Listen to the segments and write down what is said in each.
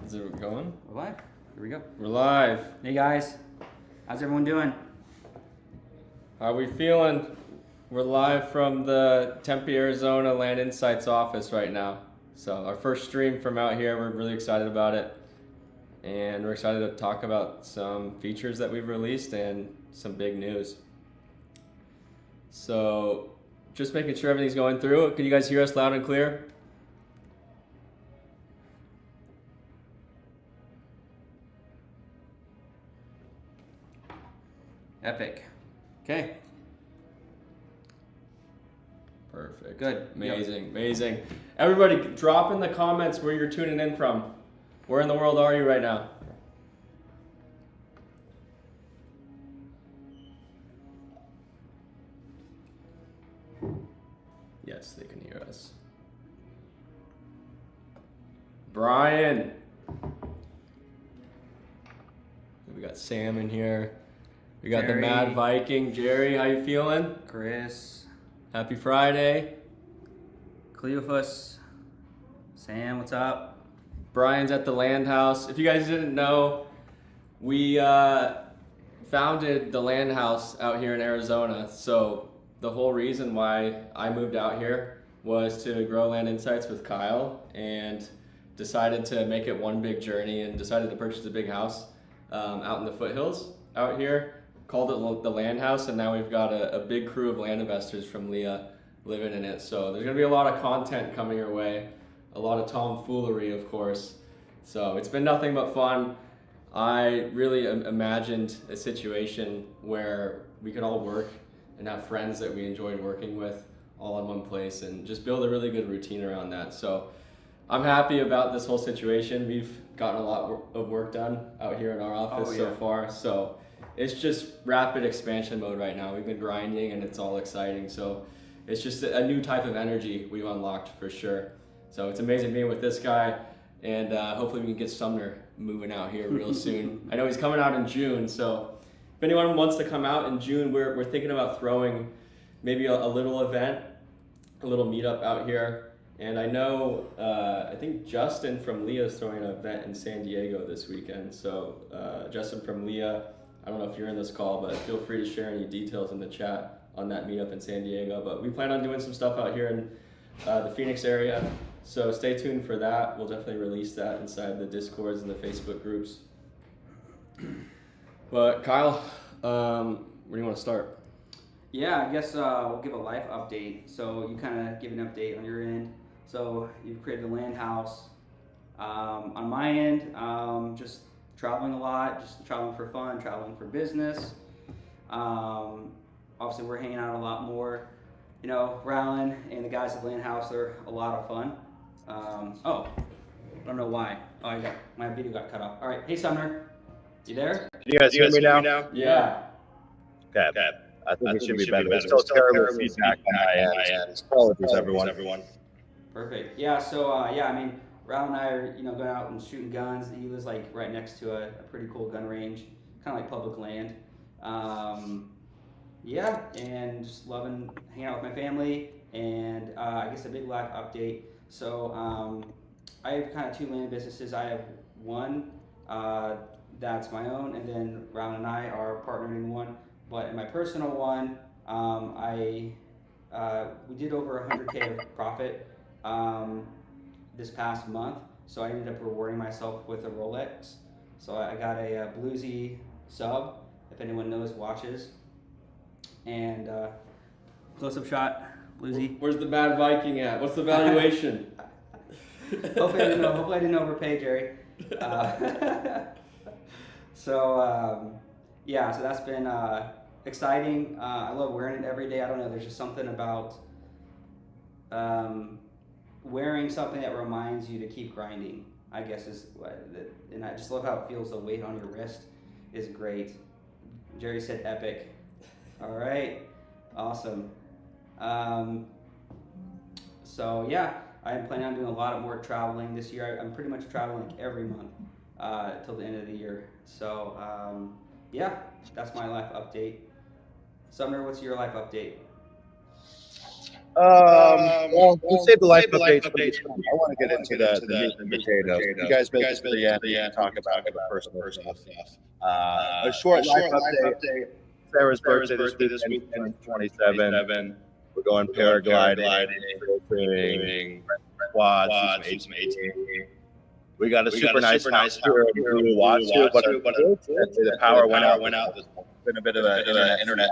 Is it going? We're live. Here we go. We're live. Hey guys, how's everyone doing? How are we feeling? We're live from the Tempe, Arizona Land Insights office right now. So our first stream from out here, we're really excited about it. And we're excited to talk about some features that we've released and some big news. So just making sure everything's going through. Can you guys hear us loud and clear? Epic. Okay. Perfect. Good. Amazing, amazing. Everybody drop in the comments where you're tuning in from. Where in the world are you right now? Yes, they can hear us. Brian. We got Sam in here. We got Jerry. the Mad Viking. Jerry, how you feeling? Chris. Happy Friday. Cleophas. Sam, what's up? Brian's at the Land House. If you guys didn't know, we founded the Land House out here in Arizona. So the whole reason why I moved out here was to grow Land Insights with Kyle, and decided to make it one big journey, and decided to purchase a big house out in the foothills out here. Called it the Land House, and now we've got a big crew of land investors from LIA living in it. So there's gonna be a lot of content coming your way, a lot of tomfoolery, of course. So it's been nothing but fun. I really imagined a situation where we could all work and have friends that we enjoyed working with all in one place, and just build a really good routine around that. So I'm happy about this whole situation. We've gotten a lot of work done out here in our office so far. So it's just rapid expansion mode right now. We've been grinding and it's all exciting. So it's just a new type of energy we've unlocked for sure. So it's amazing being with this guy, and hopefully we can get Sumner moving out here real soon. I know he's coming out in June, so if anyone wants to come out in June, we're thinking about throwing maybe a little event, a little meetup out here. And I know, I think Justin from LIA is throwing an event in San Diego this weekend. So Justin from LIA, I don't know if you're in this call, but feel free to share any details in the chat on that meetup in San Diego. But we plan on doing some stuff out here in the Phoenix area. So stay tuned for that. We'll definitely release that inside the Discords and the Facebook groups. But Kyle, where do you want to start? Yeah, I guess we'll give a life update. So you kind of give an update on your end. So you've created a land house. On my end, just traveling a lot, just traveling for fun, traveling for business. Obviously, we're hanging out a lot more. You know, Rowland and the guys at Land House, they're a lot of fun. Oh, I don't know why. Oh, my video got cut off. All right, hey Sumner, you there? Can you guys hear me now? Yeah. Okay. I think it should be better. There's still terrible feedback on my end. Apologies, everyone. Perfect. Yeah. So I mean, Rowland and I are going out and shooting guns. He lives like right next to a pretty cool gun range, kind of like public land. Yeah, and just loving hanging out with my family, and I guess a big life update. So I have kind of two land businesses. I have one that's my own, and then Rowland and I are partnered in one. But in my personal one, we did over 100K of profit this past month. So I ended up rewarding myself with a Rolex. So I got a Bluesy Sub, if anyone knows watches. And close-up shot, Bluesy. Where's the Mad Viking at? What's the valuation? Hopefully I didn't overpay, Jerry. So that's been exciting. I love wearing it every day. I don't know, there's just something about wearing something that reminds you to keep grinding, I guess and I just love how it feels. The weight on your wrist is great. Jerry said epic. All right, awesome. So yeah, I'm planning on doing a lot more traveling this year. I'm pretty much traveling like every month till the end of the year. So yeah, that's my life update. Sumner, what's your life update? Well, we'll save the life updates for this one. I want to get into the meat and potatoes. You guys make it to the end. We can talk about the personal stuff. A short life update. Sarah's birthday this weekend, 27. We're going paragliding, training, quads, some ATV. We got a super nice house here in Watsu, but the power went out. It's been a bit of an internet.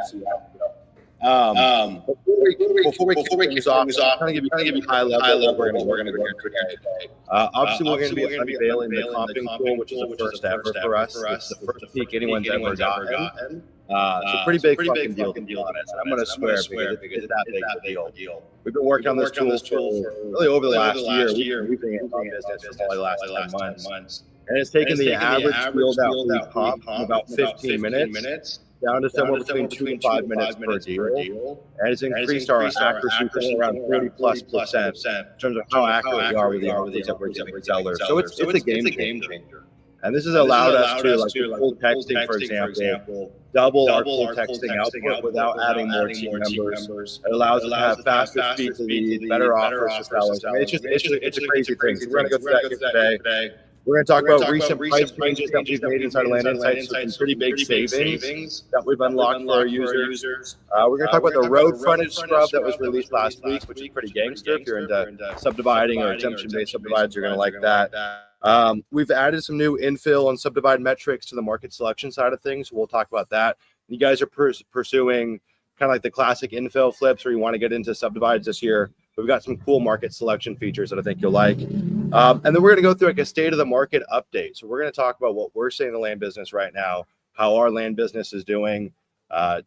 Before we kick things off, I'm going to give you high level. We're going to go today. Obviously, we're going to be unveiling the comping tool, which is the first ever for us. It's the first peak anyone's ever gotten. It's a pretty big fucking deal, to be honest. I'm going to swear because it's that big a deal. We've been working on this tool for really over the last year. We've been in business for probably the last 10 months. And it's taken the average field that we comp from about 15 minutes down to somewhere between 2 to 5 minutes per deal. And it's increased our accuracy from around 30+% in terms of how accurate we are with the offers that we're giving sellers. So it's a game changer. And this has allowed us to, like, cold texting, for example, double our cold texting output without adding more team members. It allows us to have faster speed to lead, better offers for sellers. I mean, it's a crazy thing. So we're going to go through that today. We're going to talk about recent price changes that we've made inside of Land Insights, some pretty big savings that we've unlocked for our users. We're going to talk about the road frontage scrub that was released last week, which is pretty gangster. If you're into subdividing or exemption-based subdivides, you're going to like that. We've added some new infill and Subdivide metrics to the market selection side of things. We'll talk about that. You guys are pursuing kind of like the classic infill flips, or you want to get into subdivides this year. We've got some cool market selection features that I think you'll like. And then we're going to go through like a state of the market update. So we're going to talk about what we're seeing in the land business right now, how our land business is doing.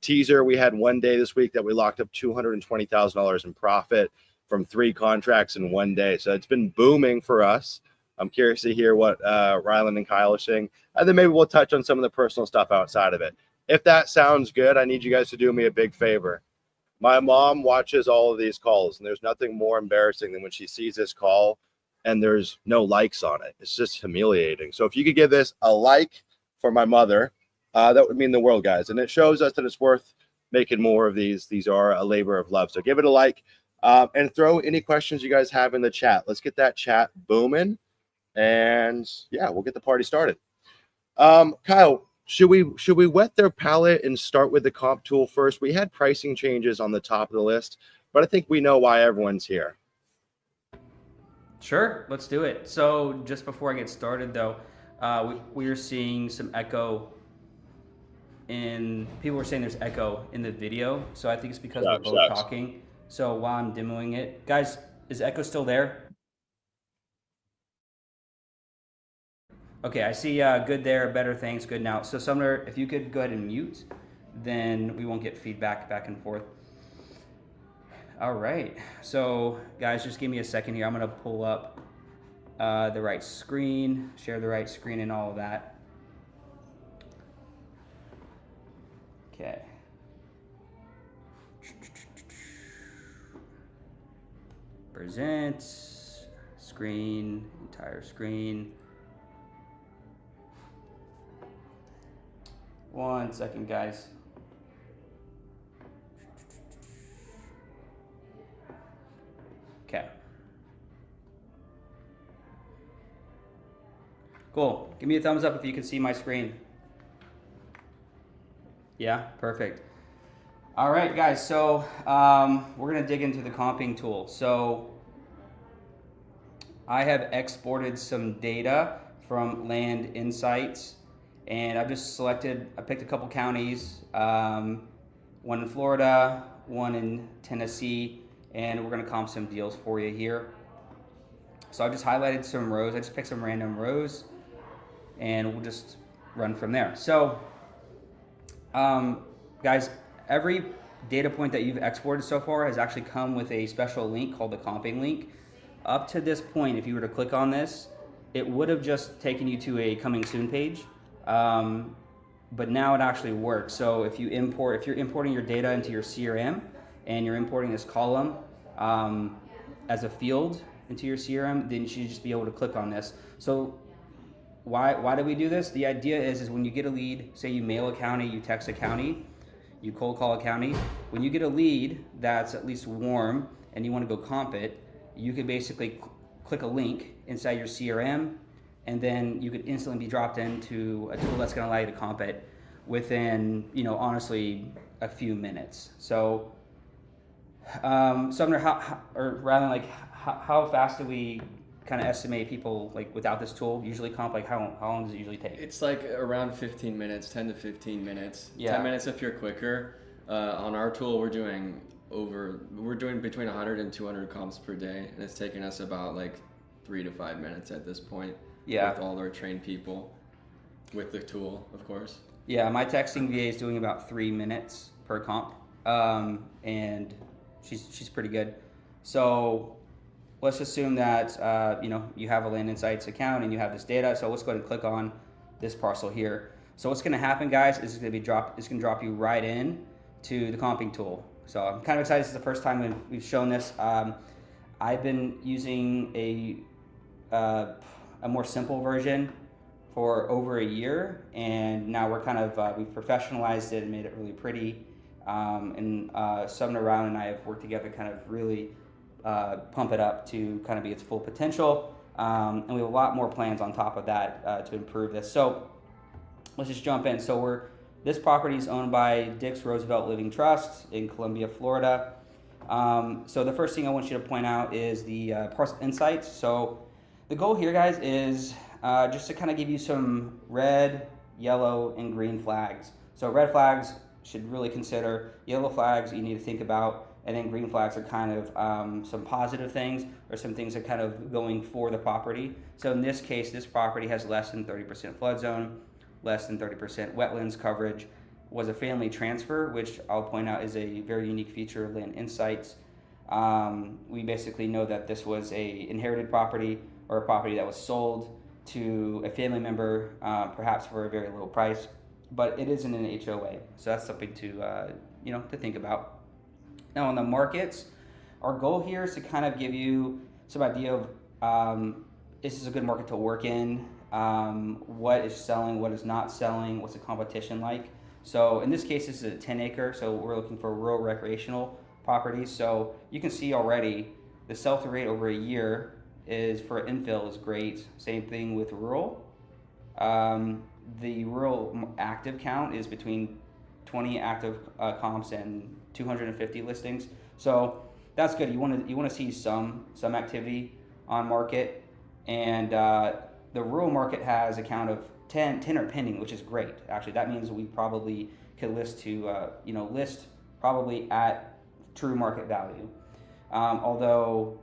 Teaser, we had one day this week that we locked up $220,000 in profit from 3 contracts in one day. So it's been booming for us. I'm curious to hear what Ryland and Kyle are saying. And then maybe we'll touch on some of the personal stuff outside of it. If that sounds good, I need you guys to do me a big favor. My mom watches all of these calls, and there's nothing more embarrassing than when she sees this call and there's no likes on it. It's just humiliating. So if you could give this a like for my mother, that would mean the world, guys. And it shows us that it's worth making more of these. These are a labor of love. So give it a like and throw any questions you guys have in the chat. Let's get that chat booming. And yeah, we'll get the party started. Kyle, should we wet their palate and start with the comp tool first? We had pricing changes on the top of the list, but I think we know why everyone's here. Sure, let's do it. So just before I get started though, we are seeing some echo people were saying there's echo in the video. So I think it's because we're both talking. So while I'm demoing it, guys, is echo still there? Okay, I see good there, better, thanks, good now. So Sumner, if you could go ahead and mute, then we won't get feedback back and forth. All right, so guys, just give me a second here. I'm gonna pull up the right screen, share the right screen and all of that. Okay. Present, screen, entire screen. 1 second, guys. Okay. Cool. Give me a thumbs up if you can see my screen. Yeah, perfect. All right, guys. So we're gonna dig into the comping tool. So I have exported some data from Land Insights. And I've just I picked a couple counties, one in Florida, one in Tennessee, and we're gonna comp some deals for you here. So I just highlighted some rows. I just picked some random rows and we'll just run from there. So guys, every data point that you've exported so far has actually come with a special link called the comping link. Up to this point, if you were to click on this, it would have just taken you to a coming soon page. But now it actually works. So if you're importing your data into your CRM and you're importing this column as a field into your CRM, then you should just be able to click on this. So why do we do this? The idea is when you get a lead, say you mail a county, you text a county, you cold call a county, when you get a lead that's at least warm and you want to go comp it, you could basically click a link inside your CRM, and then you could instantly be dropped into a tool that's going to allow you to comp it within, honestly, a few minutes. So, Sumner, how fast do we kind of estimate people like without this tool usually comp? Like how long does it usually take? It's like around 15 minutes, 10 to 15 minutes. Yeah. 10 minutes if you're quicker. On our tool, we're doing between 100 and 200 comps per day, and it's taking us about like 3 to 5 minutes at this point. Yeah. With all our trained people, with the tool, of course. Yeah, my texting VA is doing about 3 minutes per comp, and she's pretty good. So let's assume that you have a Land Insights account and you have this data. So let's go ahead and click on this parcel here. So what's going to happen, guys, is it's going to drop you right in to the comping tool. So I'm kind of excited. This is the first time we've shown this. I've been using a more simple version for over a year, and now we're kind of we've professionalized it and made it really pretty. Sumner Healey and I have worked together to kind of really pump it up to kind of be its full potential, and we have a lot more plans on top of that to improve this. So let's just jump in. So this property is owned by Dix Roosevelt Living Trust in Columbia, Florida. So the first thing I want you to point out is the parcel insights. So the goal here, guys, is just to kind of give you some red, yellow, and green flags. So red flags should really consider, yellow flags you need to think about, and then green flags are kind of some positive things or some things that are kind of going for the property. So in this case, this property has less than 30% flood zone, less than 30% wetlands coverage, was a family transfer, which I'll point out is a very unique feature of Land Insights. We basically know that this was a inherited property or a property that was sold to a family member, perhaps for a very low price, but it isn't an HOA. So that's something to think about. Now on the markets, our goal here is to kind of give you some idea of this is a good market to work in, what is selling, what is not selling, what's the competition like. So in this case, this is a 10 acre, so we're looking for rural recreational properties. So you can see already the sell-through rate over a year is for infill is great. Same thing with rural. The rural active count is between 20 active comps and 250 listings. So that's good. You want to see some activity on market, and the rural market has a count of 10 are pending, which is great. Actually, that means we probably could list to list probably at true market value. Although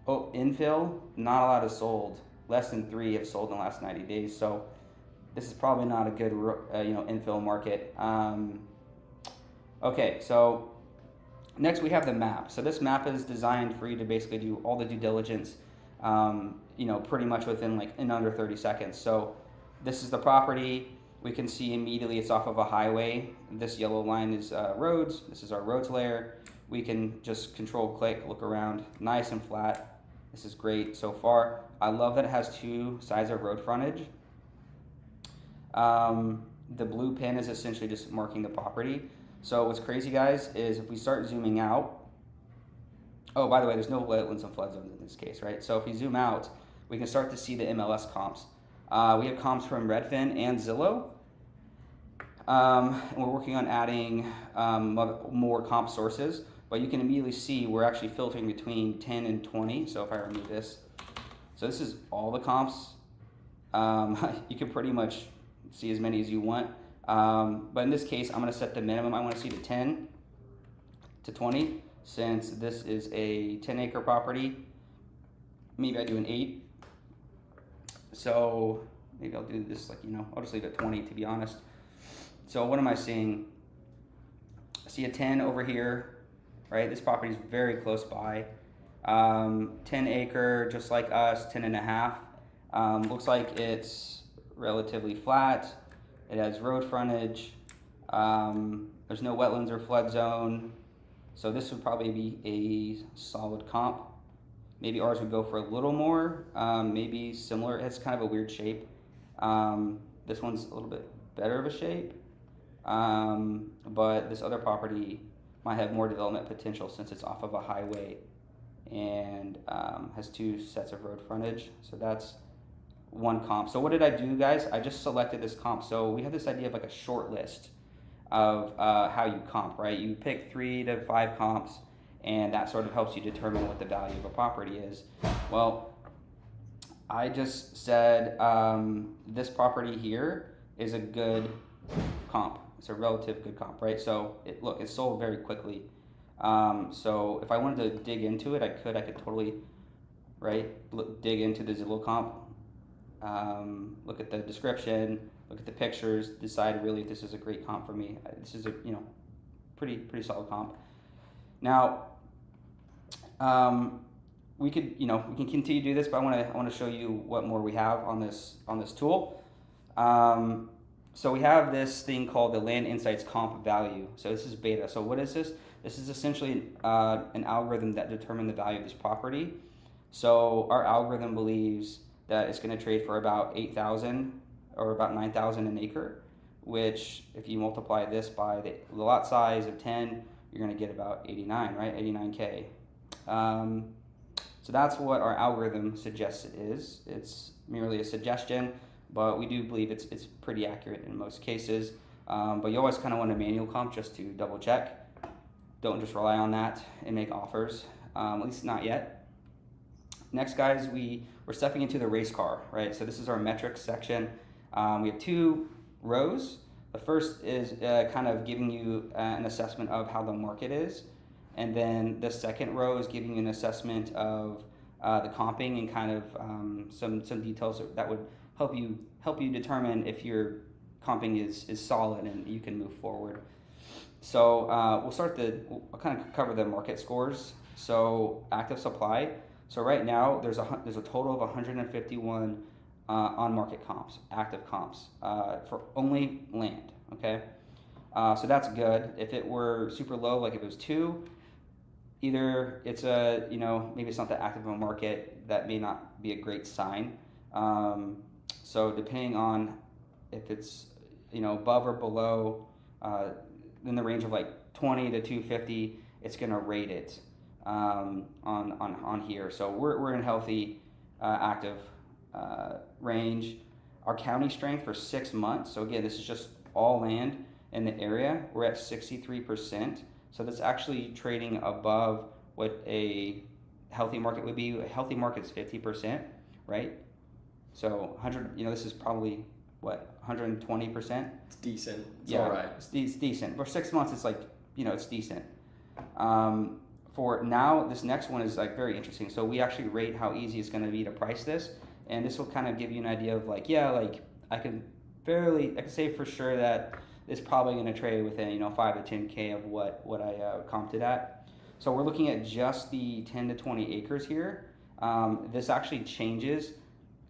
infill, not a lot is sold. Less than 3 have sold in the last 90 days. So this is probably not a good infill market. Okay, so next we have the map. So this map is designed for you to basically do all the due diligence, pretty much in under 30 seconds. So this is the property. We can see immediately it's off of a highway. This yellow line is roads. This is our roads layer. We can just control click, look around, nice and flat. This is great so far. I love that it has 2 sides of road frontage. The blue pin is essentially just marking the property. So what's crazy, guys, is if we start zooming out, oh, by the way, there's no wetlands and flood zones in this case, right? So if we zoom out, we can start to see the MLS comps. We have comps from Redfin and Zillow. And we're working on adding more comp sources, but you can immediately see we're actually filtering between 10 and 20. So if I remove this, so this is all the comps. You can pretty much see as many as you want. But in this case, I'm going to set the minimum. I want to see the 10 to 20, since this is a 10 acre property. Maybe I do an 8. So maybe I'll do this I'll just leave it at 20 to be honest. So what am I seeing? I see a 10 over here, right? This property is very close by. 10 acre, just like us, 10 and a half. Looks like it's relatively flat. It has road frontage. There's no wetlands or flood zone. So this would probably be a solid comp. Maybe ours would go for a little more, maybe similar. It has kind of a weird shape. This one's a little bit better of a shape. But this other property might have more development potential since it's off of a highway. and has 2 sets of road frontage. So that's one comp. So what did I do, guys? I just selected this comp. So we have this idea of like a short list of how you comp, right? You pick 3 to 5 comps, and that sort of helps you determine what the value of a property is. Well, I just said this property here is a good comp. It's a relative good comp, right? So look, it sold very quickly. So if I wanted to dig into it, I could totally, right, dig into the Zillow comp, look at the description, look at the pictures, decide really if this is a great comp for me. This is a, you know, pretty solid comp. Now, we can continue to do this, but I want to show you what more we have on this tool. So we have this thing called the Land Insights Comp Value. So this is beta. So what is this? This is essentially an algorithm that determines the value of this property. So our algorithm believes that it's going to trade for about $8,000 or about $9,000 an acre, which if you multiply this by the lot size of 10, you're going to get about 89, right? 89K. So that's what our algorithm suggests it is. It's merely a suggestion, but we do believe it's pretty accurate in most cases. But you always kind of want a manual comp just to double check. Don't just rely on that and make offers, at least not yet. Next, guys, we're stepping into the race car, right? So this is our metrics section. We have 2 rows. The first is kind of giving you an assessment of how the market is. And then the second row is giving you an assessment of the comping and kind of some details that would help you determine if your comping is solid and you can move forward. So we'll kind of cover the market scores. So active supply. So right now there's a total of 151 on-market comps, active comps for only land. Okay, so that's good. If it were super low, like if it was 2, either it's maybe it's not that active of a market. That may not be a great sign. So depending on if it's above or below in the range of like 20 to 250, it's gonna rate it on here. So we're in healthy active range. Our county strength for 6 months. So again, this is just all land in the area. We're at 63%. So that's actually trading above what a healthy market would be. A healthy market is 50%, right? So 100, this is probably what, 120%? It's decent. It's yeah, all right. It's decent. For 6 months, it's like, it's decent. For now, this next one is like very interesting. So we actually rate how easy it's going to be to price this, and this will kind of give you an idea of like, I can say for sure that it's probably going to trade within 5 to 10K of what I comped it at. So we're looking at just the 10 to 20 acres here. This actually changes.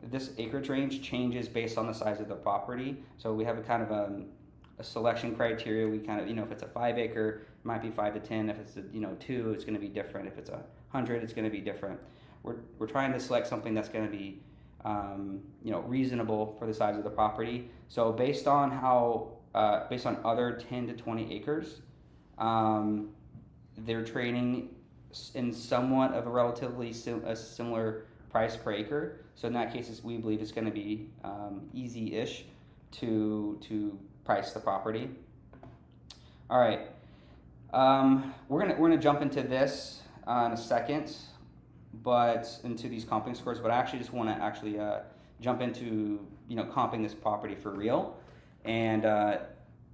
This acreage range changes based on the size of the property. So we have a kind of a selection criteria. We kind of, if it's a 5 acre, it might be 5 to 10. If it's 2, it's going to be different. If it's 100, it's going to be different. We're trying to select something that's going to be reasonable for the size of the property. So based on other 10 to 20 acres, they're trading in somewhat of a relatively similar price per acre. So in that case, we believe it's going to be easy-ish to price the property. All right, we're gonna jump into this in a second, but into these comping scores. But I actually just want to jump into comping this property for real. And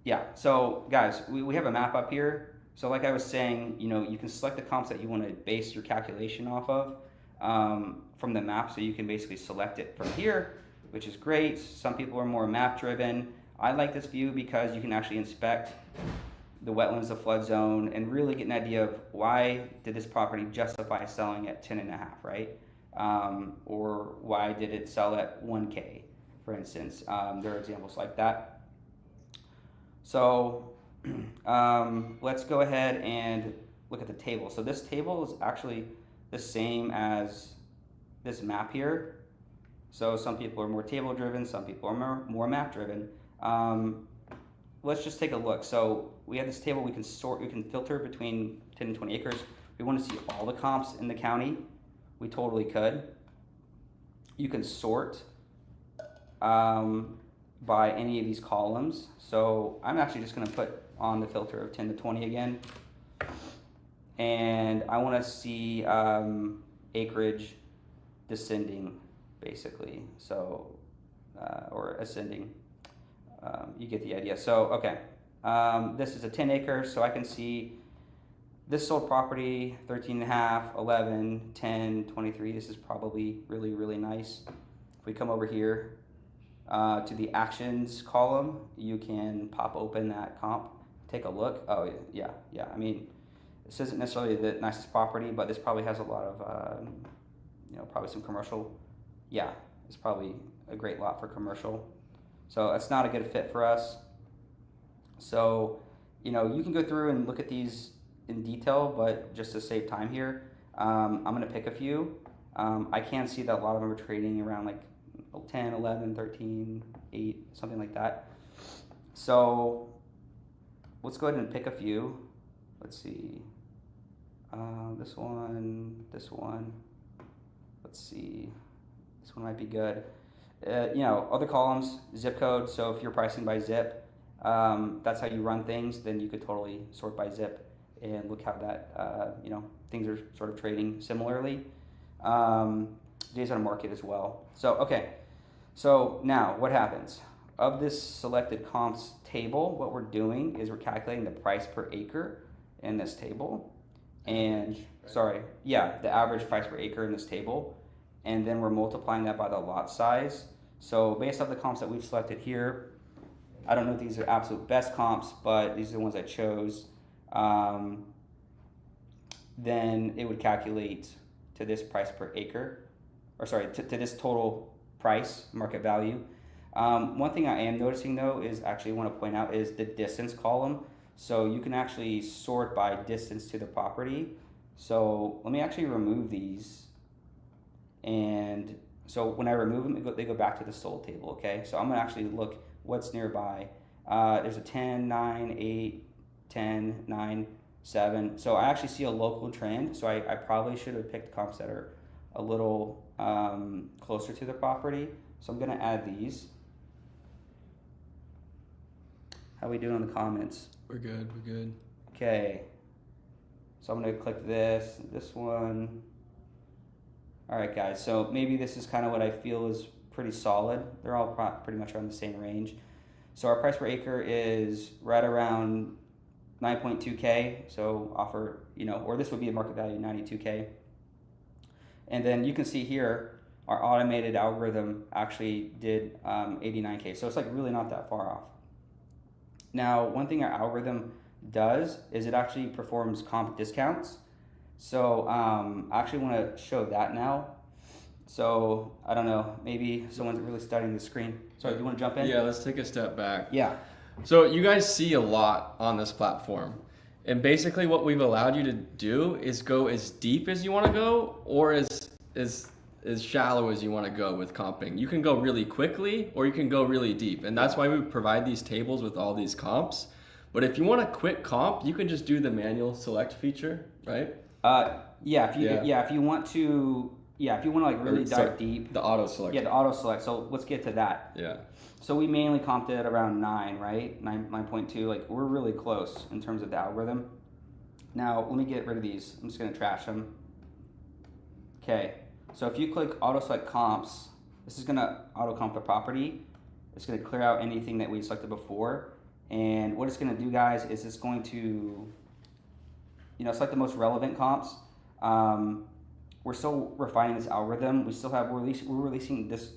yeah, so guys, we have a map up here. So like I was saying, you can select the comps that you want to base your calculation off of from the map. So you can basically select it from here, which is great. Some people are more map driven. I like this view because you can actually inspect the wetlands, the flood zone, and really get an idea of why did this property justify selling at 10.5, right? Or why did it sell at 1K, for instance? There are examples like that. So let's go ahead and look at the table. So this table is actually the same as this map here. So some people are more table driven, some people are more map driven. Let's just take a look. So we have this table, we can filter between 10 and 20 acres. we want to see all the comps in the county, we totally could. You can sort by any of these columns. So I'm actually just going to put on the filter of 10 to 20 again. And I want to see acreage descending, basically. So, or ascending. You get the idea. So, okay. This is a 10 acre, so I can see this sold property, 13.5, 11, 10, 23. This is probably really, really nice. If we come over here to the actions column, you can pop open that comp, take a look. Oh, yeah. I mean, this isn't necessarily the nicest property, but this probably has a lot of, probably some commercial. Yeah, it's probably a great lot for commercial. So that's not a good fit for us. So, you can go through and look at these in detail, but just to save time here, I'm going to pick a few. I can see that a lot of them are trading around like 10, 11, 13, 8, something like that. So let's go ahead and pick a few. Let's see. This one. Let's see. This one might be good. Other columns, zip code. So if you're pricing by zip, that's how you run things, then you could totally sort by zip and look how that, things are sort of trading similarly. Days on market as well. So, okay. So now what happens? Of this selected comps table, what we're doing is we're calculating the price per acre in this table. And, the average price per acre in this table. And then we're multiplying that by the lot size. So based off the comps that we've selected here, I don't know if these are absolute best comps, but these are the ones I chose. Then it would calculate to this price per acre, to this total price, market value. One thing I am noticing though is actually want to point out is the distance column. So you can actually sort by distance to the property. So let me actually remove these. And so when I remove them, they go back to the sold table, okay? So I'm gonna actually look what's nearby. There's a 10, 9, 8, 10, 9, 7. So I actually see a local trend. So I probably should have picked comps that are a little closer to the property. So I'm gonna add these. How we doing in the comments? We're good. Okay. So I'm gonna click this one. All right, guys, so maybe this is kind of what I feel is pretty solid. They're all pretty much around the same range. So our price per acre is right around 9.2K. So offer, or this would be a market value 92K. And then you can see here, our automated algorithm actually did 89K. So it's like really not that far off. Now, one thing our algorithm does is it actually performs comp discounts. So I actually want to show that now. So I don't know, maybe someone's really studying the screen. Sorry, do you want to jump in? Yeah, let's take a step back. Yeah. So you guys see a lot on this platform. And basically what we've allowed you to do is go as deep as you want to go or as shallow as you want to go with comping. You can go really quickly or you can go really deep. And that's why we provide these tables with all these comps. But if you want a quick comp, you can just do the manual select feature, right? If you want to like really dive deep. The auto select. Yeah, the auto select. So let's get to that. Yeah. So we mainly comped it around 9, right? 9.2. Like we're really close in terms of the algorithm. Now let me get rid of these. I'm just gonna trash them. Okay. So if you click auto select comps, this is gonna auto comp the property. It's gonna clear out anything that we selected before. And what it's gonna do, guys, is it's going to select the most relevant comps. We're still refining this algorithm. We're releasing this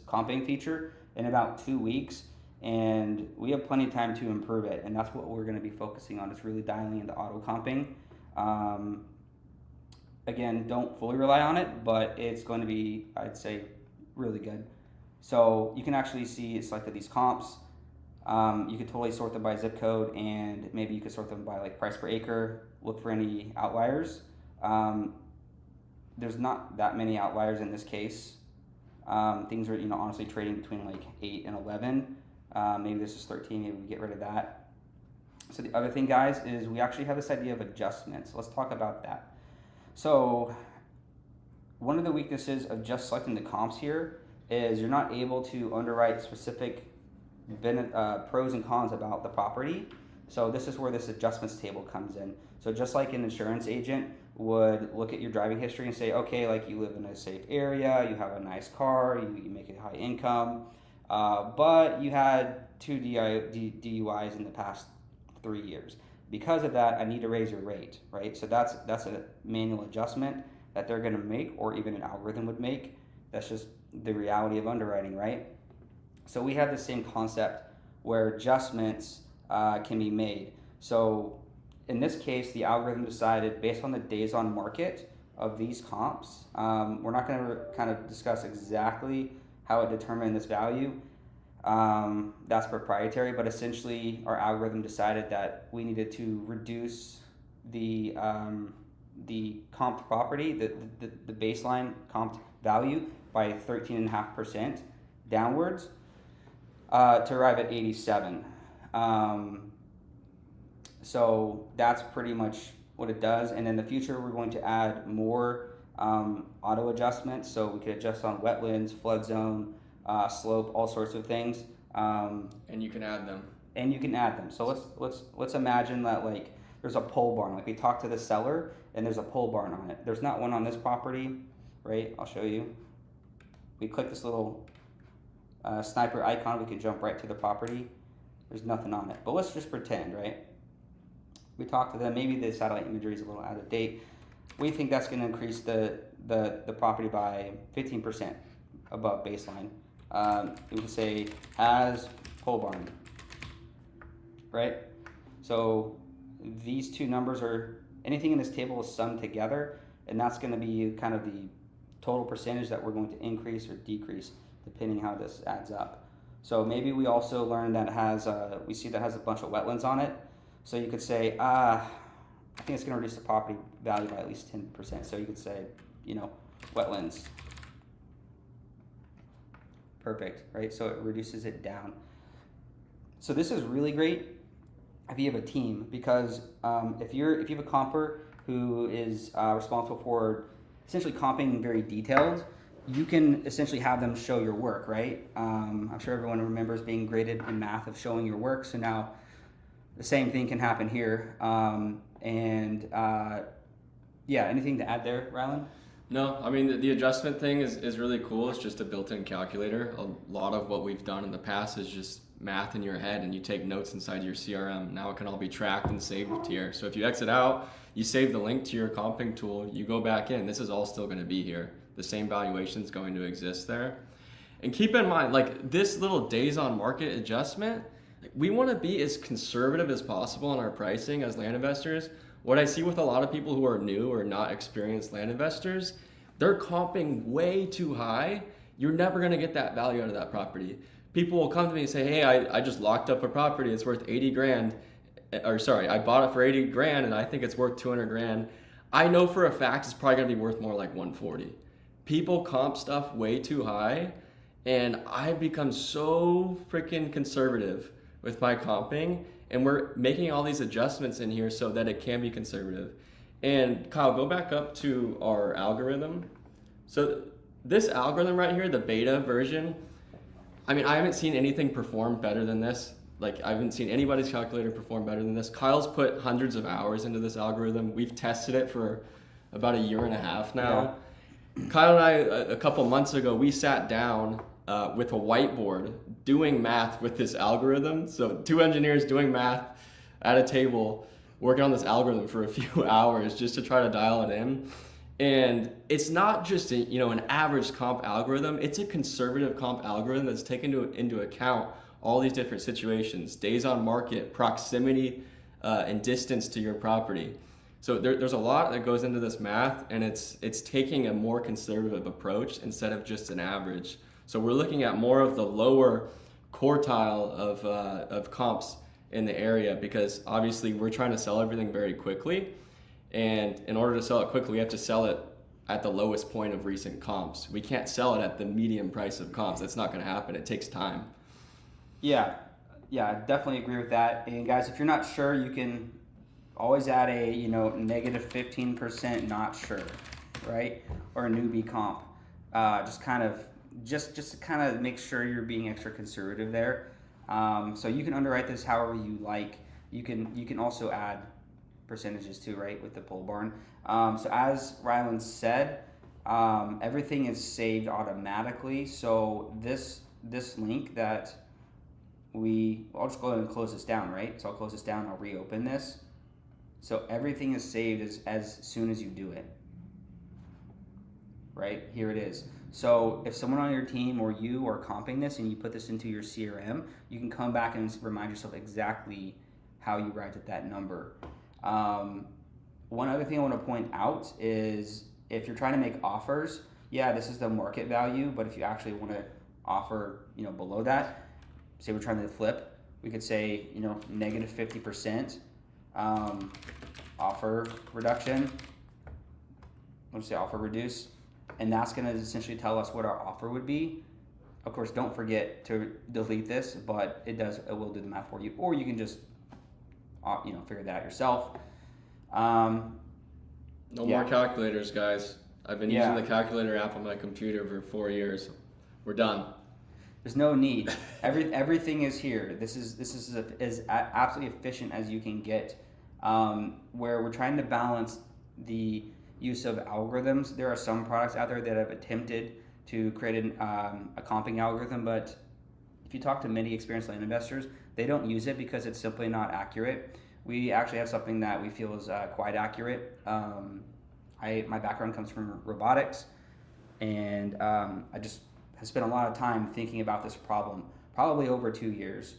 comping feature in about 2 weeks, and we have plenty of time to improve it. And that's what we're going to be focusing on, is really dialing into auto comping. Again, don't fully rely on it, but it's going to be, I'd say, really good. So you can actually see it's selected these comps. You could totally sort them by zip code, and maybe you could sort them by like price per acre. Look for any outliers. There's not that many outliers in this case. Things are honestly trading between like 8 and 11. Maybe this is 13. Maybe we get rid of that. So the other thing, guys, is we actually have this idea of adjustments. Let's talk about that. So one of the weaknesses of just selecting the comps here is you're not able to underwrite specific pros and cons about the property. So this is where this adjustments table comes in. So just like an insurance agent would look at your driving history and say, okay, like you live in a safe area, you have a nice car, you make a high income, but you had 2 DUIs in the past 3 years. Because of that, I need to raise your rate, right? So that's a manual adjustment that they're going to make, or even an algorithm would make. That's just the reality of underwriting, right? So we have the same concept where adjustments can be made. So in this case, the algorithm decided based on the days on market of these comps. We're not going to kind of discuss exactly how it determined this value. That's proprietary, but essentially our algorithm decided that we needed to reduce the comped property, the baseline comped value by 13.5% downwards to arrive at 87. So that's pretty much what it does. And in the future, we're going to add more auto adjustments. So we could adjust on wetlands, flood zone, slope, all sorts of things. And you can add them. So let's imagine that like there's a pole barn. Like we talked to the seller and there's a pole barn on it. There's not one on this property, right? I'll show you. We click this little sniper icon, we can jump right to the property. There's nothing on it, but let's just pretend, right? We talk to them, maybe the satellite imagery is a little out of date. We think that's going to increase the property by 15% above baseline. We can say has pole barn, right? So these two numbers are, anything in this table is summed together, and that's going to be kind of the total percentage that we're going to increase or decrease depending how this adds up. So maybe we also learned that it has, we see that has a bunch of wetlands on it. So you could say, I think it's going to reduce the property value by at least 10%. So you could say, wetlands. Perfect, right? So it reduces it down. So this is really great if you have a team, because if you have a comper who is responsible for essentially comping very detailed, you can essentially have them show your work, right? I'm sure everyone remembers being graded in math of showing your work. So now the same thing can happen here. Anything to add there, Rylan? No, I mean, the adjustment thing is really cool. It's just a built-in calculator. A lot of what we've done in the past is just math in your head, and you take notes inside your CRM. Now it can all be tracked and saved here. So if you exit out, you save the link to your comping tool, you go back in, this is all still going to be here. The same valuation is going to exist there. And keep in mind, like this little days on market adjustment, we want to be as conservative as possible in our pricing as land investors. What I see with a lot of people who are new or not experienced land investors, they're comping way too high. You're never going to get that value out of that property. People will come to me and say, hey, I just locked up a property. It's worth 80 grand. I bought it for 80 grand and I think it's worth 200 grand. I know for a fact it's probably going to be worth more like 140. People comp stuff way too high, and I've become so freaking conservative with my comping, and we're making all these adjustments in here so that it can be conservative. And Kyle, go back up to our algorithm. So this algorithm right here, the beta version, I mean, I haven't seen anything perform better than this. Like, I haven't seen anybody's calculator perform better than this. Kyle's put hundreds of hours into this algorithm. We've tested it for about a year and a half now. Yeah. Kyle and I, a couple months ago, we sat down with a whiteboard doing math with this algorithm. So 2 engineers doing math at a table, working on this algorithm for a few hours just to try to dial it in. And it's not just an average comp algorithm, it's a conservative comp algorithm that's taken into account all these different situations, days on market, proximity, and distance to your property. So there's a lot that goes into this math, and it's taking a more conservative approach instead of just an average. So we're looking at more of the lower quartile of comps in the area, because obviously we're trying to sell everything very quickly. And in order to sell it quickly, we have to sell it at the lowest point of recent comps. We can't sell it at the median price of comps. That's not going to happen. It takes time. Yeah. Yeah, I definitely agree with that. And guys, if you're not sure, you can always add a, negative 15% not sure, right? Or a newbie comp. Just to kind of make sure you're being extra conservative there. So you can underwrite this however you like. You can also add percentages too, right, with the pole barn. So as Ryland said, everything is saved automatically. So this link that I'll just go ahead and close this down, right? So I'll close this down, I'll reopen this. So everything is saved as soon as you do it. Right, here it is. So if someone on your team or you are comping this and you put this into your CRM, you can come back and remind yourself exactly how you arrived at that number. One other thing I want to point out is if you're trying to make offers, yeah, this is the market value, but if you actually want to offer, below that, say we're trying to flip, we could say, negative 50% offer reduction. Let's say offer reduce, and that's going to essentially tell us what our offer would be. Of course, don't forget to delete this, but it will do the math for you, or you can just figure that out yourself. No more calculators, guys. I've been using the calculator app on my computer for 4 years. We're done. There's no need. Everything is here. This is as absolutely efficient as you can get. Where we're trying to balance the use of algorithms. There are some products out there that have attempted to create a comping algorithm, but if you talk to many experienced land investors, they don't use it because it's simply not accurate. We actually have something that we feel is quite accurate. My background comes from robotics, and I just have spent a lot of time thinking about this problem, probably over 2 years.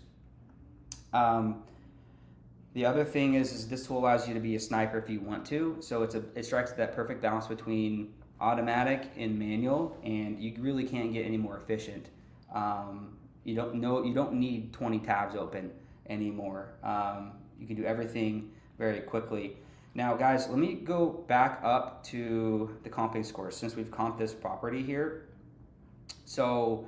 The other thing is this tool allows you to be a sniper if you want to. So it strikes that perfect balance between automatic and manual, and you really can't get any more efficient. You don't need 20 tabs open anymore. You can do everything very quickly. Now, guys, let me go back up to the comping score since we've comped this property here. So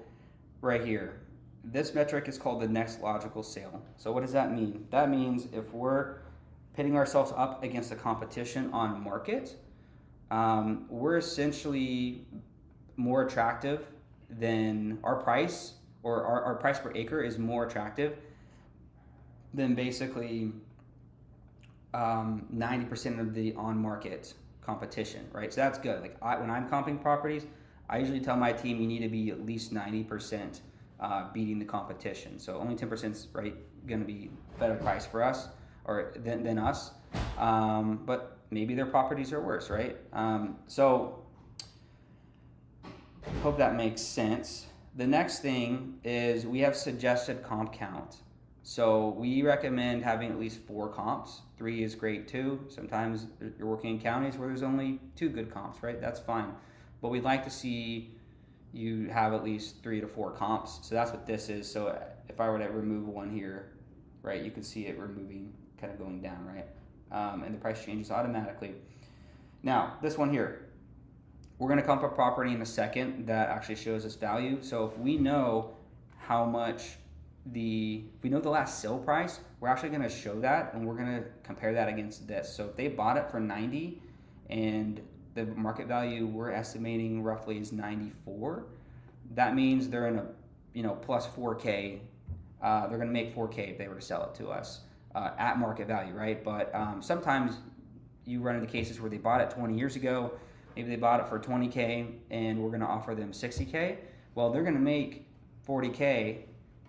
right here, this metric is called the next logical sale. So what does that mean? That means if we're pitting ourselves up against the competition on market, we're essentially more attractive than our price, or our price per acre is more attractive than basically 90% of the on-market competition, right? So that's good. Like when I'm comping properties, I usually tell my team you need to be at least 90% beating the competition. So only 10% is going to be better price for us or than us. But maybe their properties are worse, right? So hope that makes sense. The next thing is we have suggested comp count. So we recommend having at least 4 comps. 3 is great too. Sometimes you're working in counties where there's only 2 good comps, right? That's fine. But we'd like to see you have at least 3 to 4 comps. So that's what this is. So if I were to remove one here, right, you can see it removing, kind of going down, right? And the price changes automatically. Now, this one here, we're going to comp a property in a second that actually shows us value. So if we know how much if we know the last sale price, we're actually going to show that, and we're going to compare that against this. So if they bought it for 90 and the market value we're estimating roughly is 94, that means they're in a plus 4K. They're going to make 4K if they were to sell it to us at market value, right? But sometimes you run into cases where they bought it 20 years ago. Maybe they bought it for 20K and we're going to offer them 60K. Well, they're going to make 40K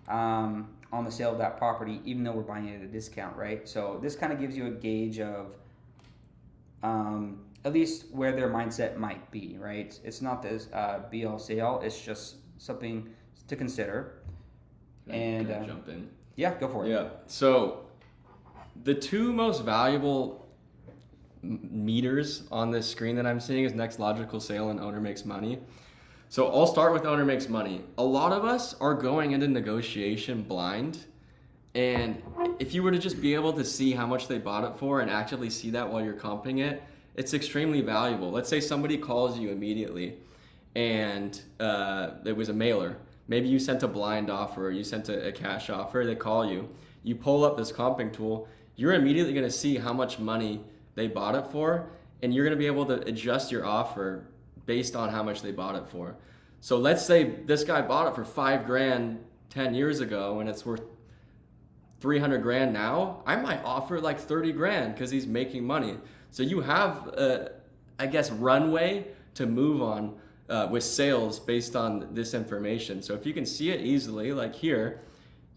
on the sale of that property, even though we're buying it at a discount, right? So this kind of gives you a gauge of at least where their mindset might be, right? It's not this be all sale. It's just something to consider. Can I jump in? Yeah, go for it. Yeah. So the 2 most valuable meters on this screen that I'm seeing is next logical sale and owner makes money. So I'll start with owner makes money. A lot of us are going into negotiation blind, and if you were to just be able to see how much they bought it for and actively see that while you're comping it, it's extremely valuable. Let's say somebody calls you immediately and it was a mailer. Maybe you sent a blind offer, or you sent a cash offer, they call you. You pull up this comping tool, you're immediately going to see how much money they bought it for, and you're going to be able to adjust your offer based on how much they bought it for. So let's say this guy bought it for $5,000 10 years ago and it's worth 300 grand now. I might offer like 30 grand because he's making money. So you have, I guess, runway to move on with sales based on this information. So if you can see it easily, like here,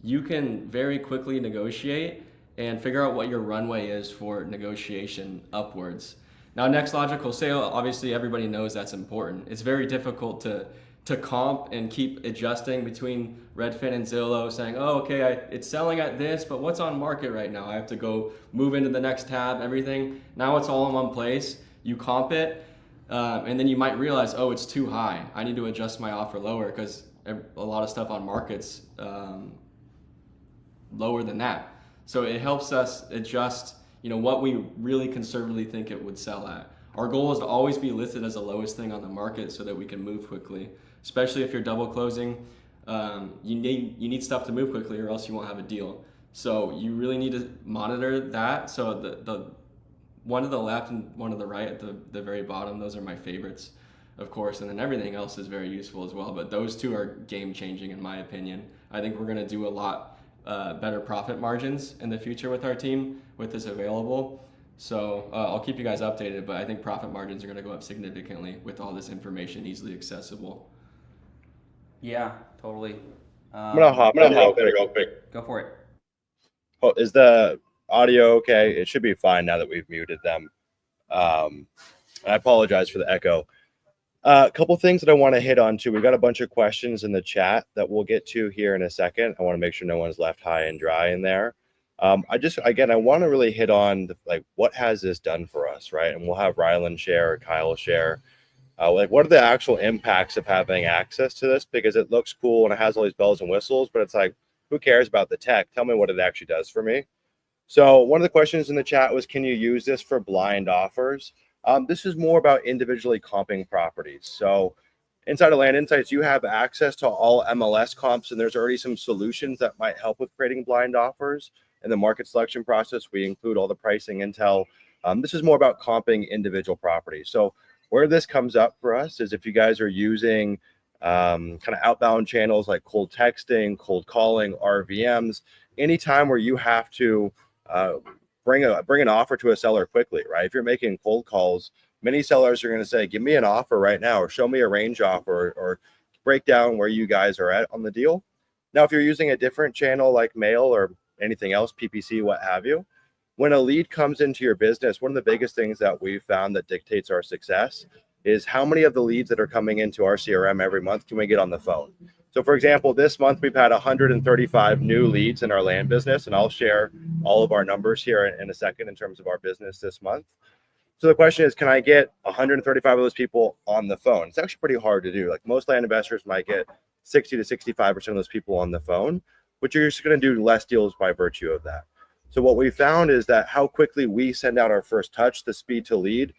you can very quickly negotiate and figure out what your runway is for negotiation upwards. Now, next logical sale, obviously everybody knows that's important. It's very difficult to comp and keep adjusting between Redfin and Zillow, saying, oh, okay, it's selling at this, but what's on market right now? I have to go move into the next tab, everything. Now it's all in one place. You comp it, and then you might realize, oh, it's too high. I need to adjust my offer lower because a lot of stuff on market's lower than that. So it helps us adjust, what we really conservatively think it would sell at. Our goal is to always be listed as the lowest thing on the market so that we can move quickly, especially if you're double closing. You need stuff to move quickly or else you won't have a deal. So you really need to monitor that. So the one to the left and one to the right at the very bottom, those are my favorites, of course, and then everything else is very useful as well. But those two are game changing in my opinion. I think we're gonna do a lot better profit margins in the future with our team with this available. So I'll keep you guys updated, but I think profit margins are going to go up significantly with all this information easily accessible. Yeah, totally. I'm gonna hop in real quick. Go for it. Oh, is the audio okay? It should be fine now that we've muted them. I apologize for the echo. A couple things that I want to hit on too. We've got a bunch of questions in the chat that we'll get to here in a second. I want to make sure no one's left high and dry in there. I want to really hit on what has this done for us, right? And we'll have Rylan share or Kyle share. What are the actual impacts of having access to this? Because it looks cool and it has all these bells and whistles, but it's like, who cares about the tech? Tell me what it actually does for me. So one of the questions in the chat was, can you use this for blind offers? This is more about individually comping properties. So inside of Land Insights, you have access to all MLS comps, and there's already some solutions that might help with creating blind offers. In the market selection process, we include all the pricing intel. This is more about comping individual properties. So where this comes up for us is if you guys are using kind of outbound channels like cold texting, cold calling, RVMs, anytime where you have to bring an offer to a seller quickly, right? If you're making cold calls, many sellers are going to say, give me an offer right now, or show me a range offer, or break down where you guys are at on the deal. Now, if you're using a different channel like mail or anything else, PPC, what have you, when a lead comes into your business, one of the biggest things that we've found that dictates our success is how many of the leads that are coming into our CRM every month can we get on the phone. So for example, this month we've had 135 new leads in our land business, and I'll share all of our numbers here in a second in terms of our business this month. So the question is, can I get 135 of those people on the phone? It's actually pretty hard to do. Like most land investors might get 60 to 65% of those people on the phone, but you're just going to do less deals by virtue of that. So what we found is that how quickly we send out our first touch, the speed to lead,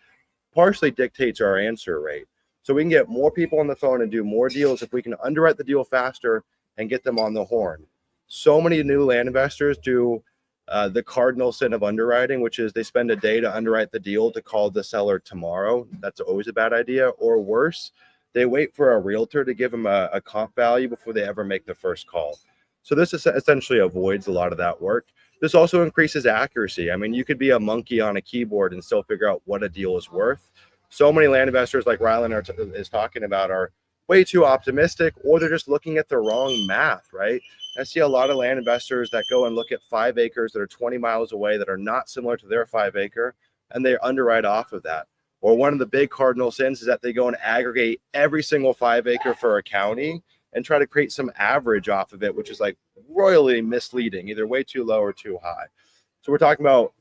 partially dictates our answer rate. So we can get more people on the phone and do more deals if we can underwrite the deal faster and get them on the horn. So many new land investors do the cardinal sin of underwriting, which is they spend a day to underwrite the deal to call the seller tomorrow. That's always a bad idea. Or worse, they wait for a realtor to give them a comp value before they ever make the first call. So this essentially avoids a lot of that work. This also increases accuracy. I mean, you could be a monkey on a keyboard and still figure out what a deal is worth. So many land investors like Rylan is talking about are way too optimistic, or they're just looking at the wrong math, right? I see a lot of land investors that go and look at 5 acres that are 20 miles away that are not similar to their 5 acre, and they underwrite off of that. Or one of the big cardinal sins is that they go and aggregate every single 5 acre for a county and try to create some average off of it, which is like royally misleading, either way too low or too high. So we're talking about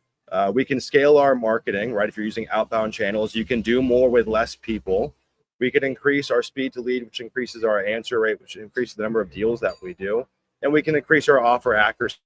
we can scale our marketing, right? If you're using outbound channels, you can do more with less people. We can increase our speed to lead, which increases our answer rate, which increases the number of deals that we do. And we can increase our offer accuracy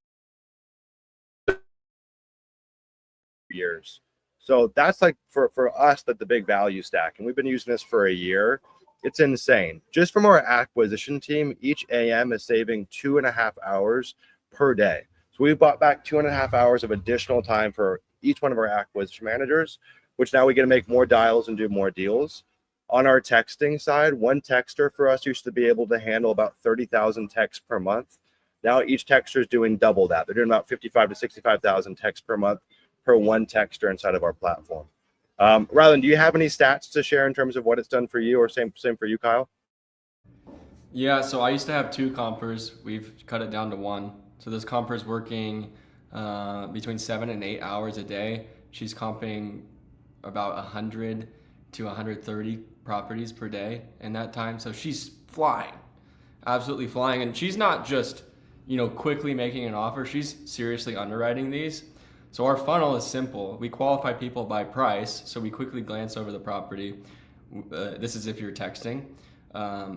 years. So that's like for us, that the big value stack. And we've been using this for a year. It's insane. Just from our acquisition team, each AM is saving 2.5 hours per day. So we bought back 2.5 hours of additional time for each one of our acquisition managers, which now we get to make more dials and do more deals. On our texting side, one texter for us used to be able to handle about 30,000 texts per month. Now each texter is doing double that. They're doing about 55 to 65,000 texts per month per one texter inside of our platform. Rylan, do you have any stats to share in terms of what it's done for you, or same for you, Kyle? Yeah, so I used to have 2 compers. We've cut it down to 1. So this comper's working between 7 and 8 hours a day. She's comping about 100 to 130 properties per day in that time. So she's flying, absolutely flying. And she's not just, quickly making an offer. She's seriously underwriting these. So our funnel is simple. We qualify people by price. So we quickly glance over the property. This is if you're texting.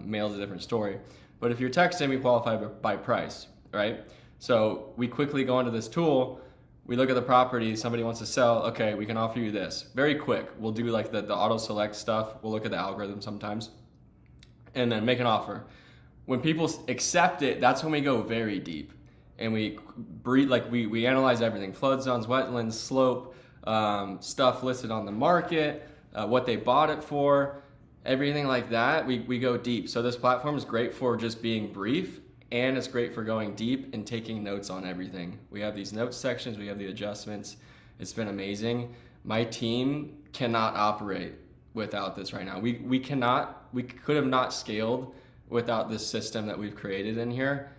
Mail's a different story. But if you're texting, we qualify by price, right? So we quickly go into this tool. We look at the property, somebody wants to sell, okay, we can offer you this. Very quick. We'll do like the auto select stuff. We'll look at the algorithm sometimes and then make an offer. When people accept it, that's when we go very deep. And we analyze everything: flood zones, wetlands, slope, stuff listed on the market, what they bought it for, everything like that. We go deep. So this platform is great for just being brief, and it's great for going deep and taking notes on everything. We have these notes sections, we have the adjustments. It's been amazing. My team cannot operate without this right now. We could have not scaled without this system that we've created in here.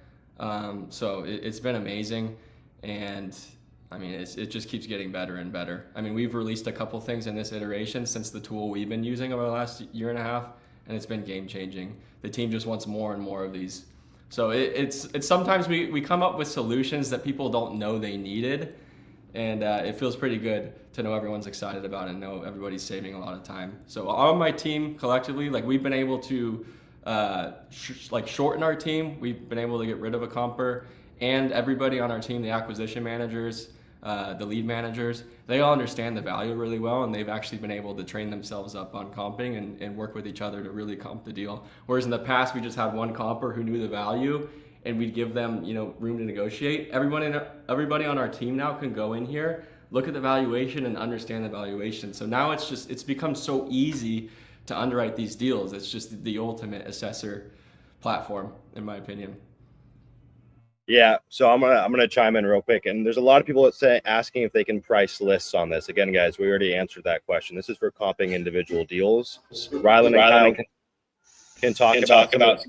So it's been amazing, and I mean, it just keeps getting better and better. I mean, we've released a couple things in this iteration since the tool we've been using over the last year and a half, and it's been game changing. The team just wants more and more of these. So it's sometimes we come up with solutions that people don't know they needed, and it feels pretty good to know everyone's excited about it and know everybody's saving a lot of time. So on my team collectively, we've been able to shorten our team. We've been able to get rid of a comper, and everybody on our team, the acquisition managers, the lead managers, they all understand the value really well, and they've actually been able to train themselves up on comping and work with each other to really comp the deal. Whereas in the past, we just had one comper who knew the value, and we'd give them room to negotiate. Everybody on our team now can go in here, look at the valuation, and understand the valuation. So now it's become so easy to underwrite these deals. It's just the ultimate assessor platform, in my opinion. Yeah, so I'm gonna chime in real quick. And there's a lot of people that asking if they can price lists on this. Again, guys, we already answered that question. This is for comping individual deals. Rylan and Kyle can talk about.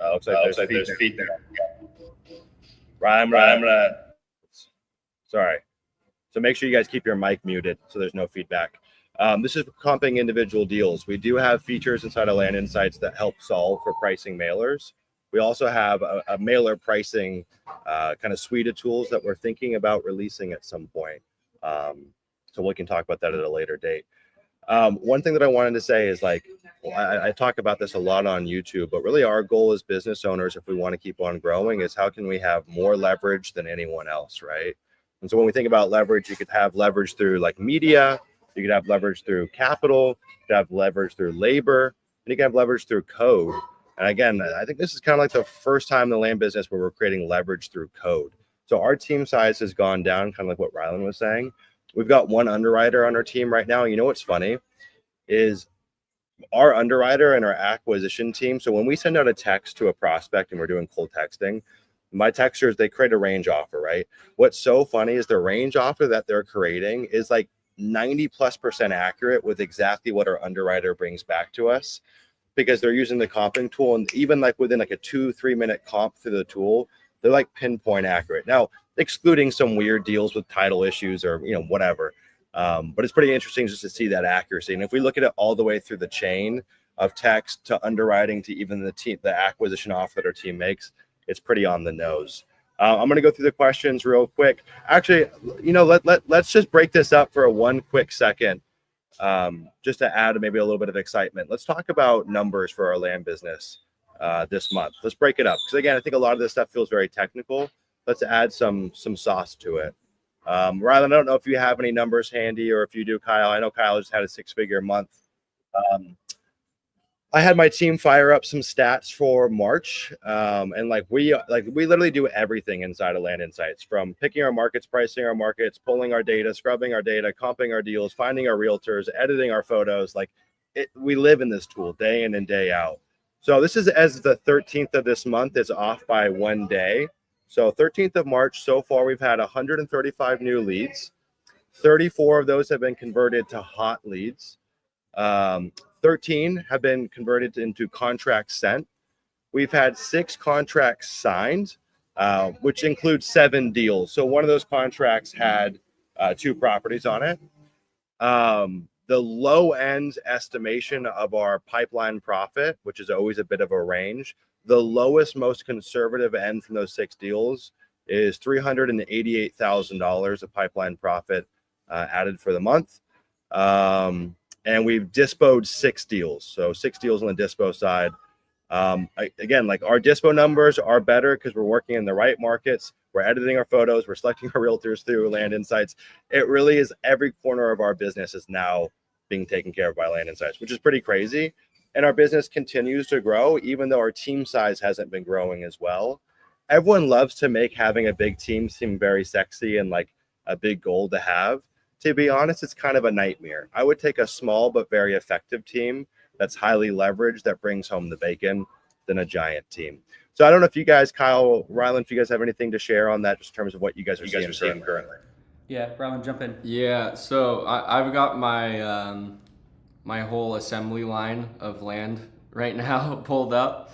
Looks like there's feedback. Rylan, I'm gonna. Sorry. So make sure you guys keep your mic muted so there's no feedback. This is for comping individual deals. We do have features inside of Land Insights that help solve for pricing mailers. We also have a mailer pricing kind of suite of tools that we're thinking about releasing at some point. So we can talk about that at a later date. One thing that I wanted to say is I talk about this a lot on YouTube, but really our goal as business owners, if we want to keep on growing, is how can we have more leverage than anyone else, right? And so when we think about leverage, you could have leverage through media, you could have leverage through capital, you could have leverage through labor, and you can have leverage through code. And again, I think this is kind of the first time in the land business where we're creating leverage through code. So our team size has gone down, kind of like what Rylan was saying. We've got one underwriter on our team right now. You know what's funny is our underwriter and our acquisition team. So when we send out a text to a prospect and we're doing cold texting, my texters, they create a range offer, right? What's so funny is the range offer that they're creating is 90+% accurate with exactly what our underwriter brings back to us, because they're using the comping tool, and even within a 2-3 minute comp through the tool, they're pinpoint accurate. Now, excluding some weird deals with title issues or whatever, but it's pretty interesting just to see that accuracy. And if we look at it all the way through the chain of text to underwriting to even the acquisition offer that our team makes, it's pretty on the nose. I'm going to go through the questions real quick. Actually, let's just break this up for one quick second. Just to add maybe a little bit of excitement, let's talk about numbers for our land business this month. Let's break it up, because again, I think a lot of this stuff feels very technical. Let's add some sauce to it. Rylan, I don't know if you have any numbers handy, or if you do, Kyle. I know Kyle just had a 6-figure month. I had my team fire up some stats for March, and we literally do everything inside of Land Insights, from picking our markets, pricing our markets, pulling our data, scrubbing our data, comping our deals, finding our realtors, editing our photos. We live in this tool day in and day out. So this is as the 13th of this month is off by 1 day. So 13th of March, so far we've had 135 new leads. 34 of those have been converted to hot leads. 13 have been converted into contracts sent. We've had 6 contracts signed, which includes 7 deals. So one of those contracts had 2 properties on it. The low end estimation of our pipeline profit, which is always a bit of a range, the lowest, most conservative end from those 6 deals is $388,000 of pipeline profit added for the month. And we've dispoed 6 deals. So 6 deals on the dispo side. Again, our dispo numbers are better because we're working in the right markets. We're editing our photos. We're selecting our realtors through Land Insights. It really is every corner of our business is now being taken care of by Land Insights, which is pretty crazy. And our business continues to grow, even though our team size hasn't been growing as well. Everyone loves to make having a big team seem very sexy and like a big goal to have. To be honest, it's kind of a nightmare. I would take a small but very effective team that's highly leveraged, that brings home the bacon, than a giant team. So I don't know if you guys, Kyle, Rylan, if you guys have anything to share on that, just in terms of what you guys are seeing currently. Yeah, Rylan, jump in. Yeah, so I've got my my whole assembly line of land right now pulled up.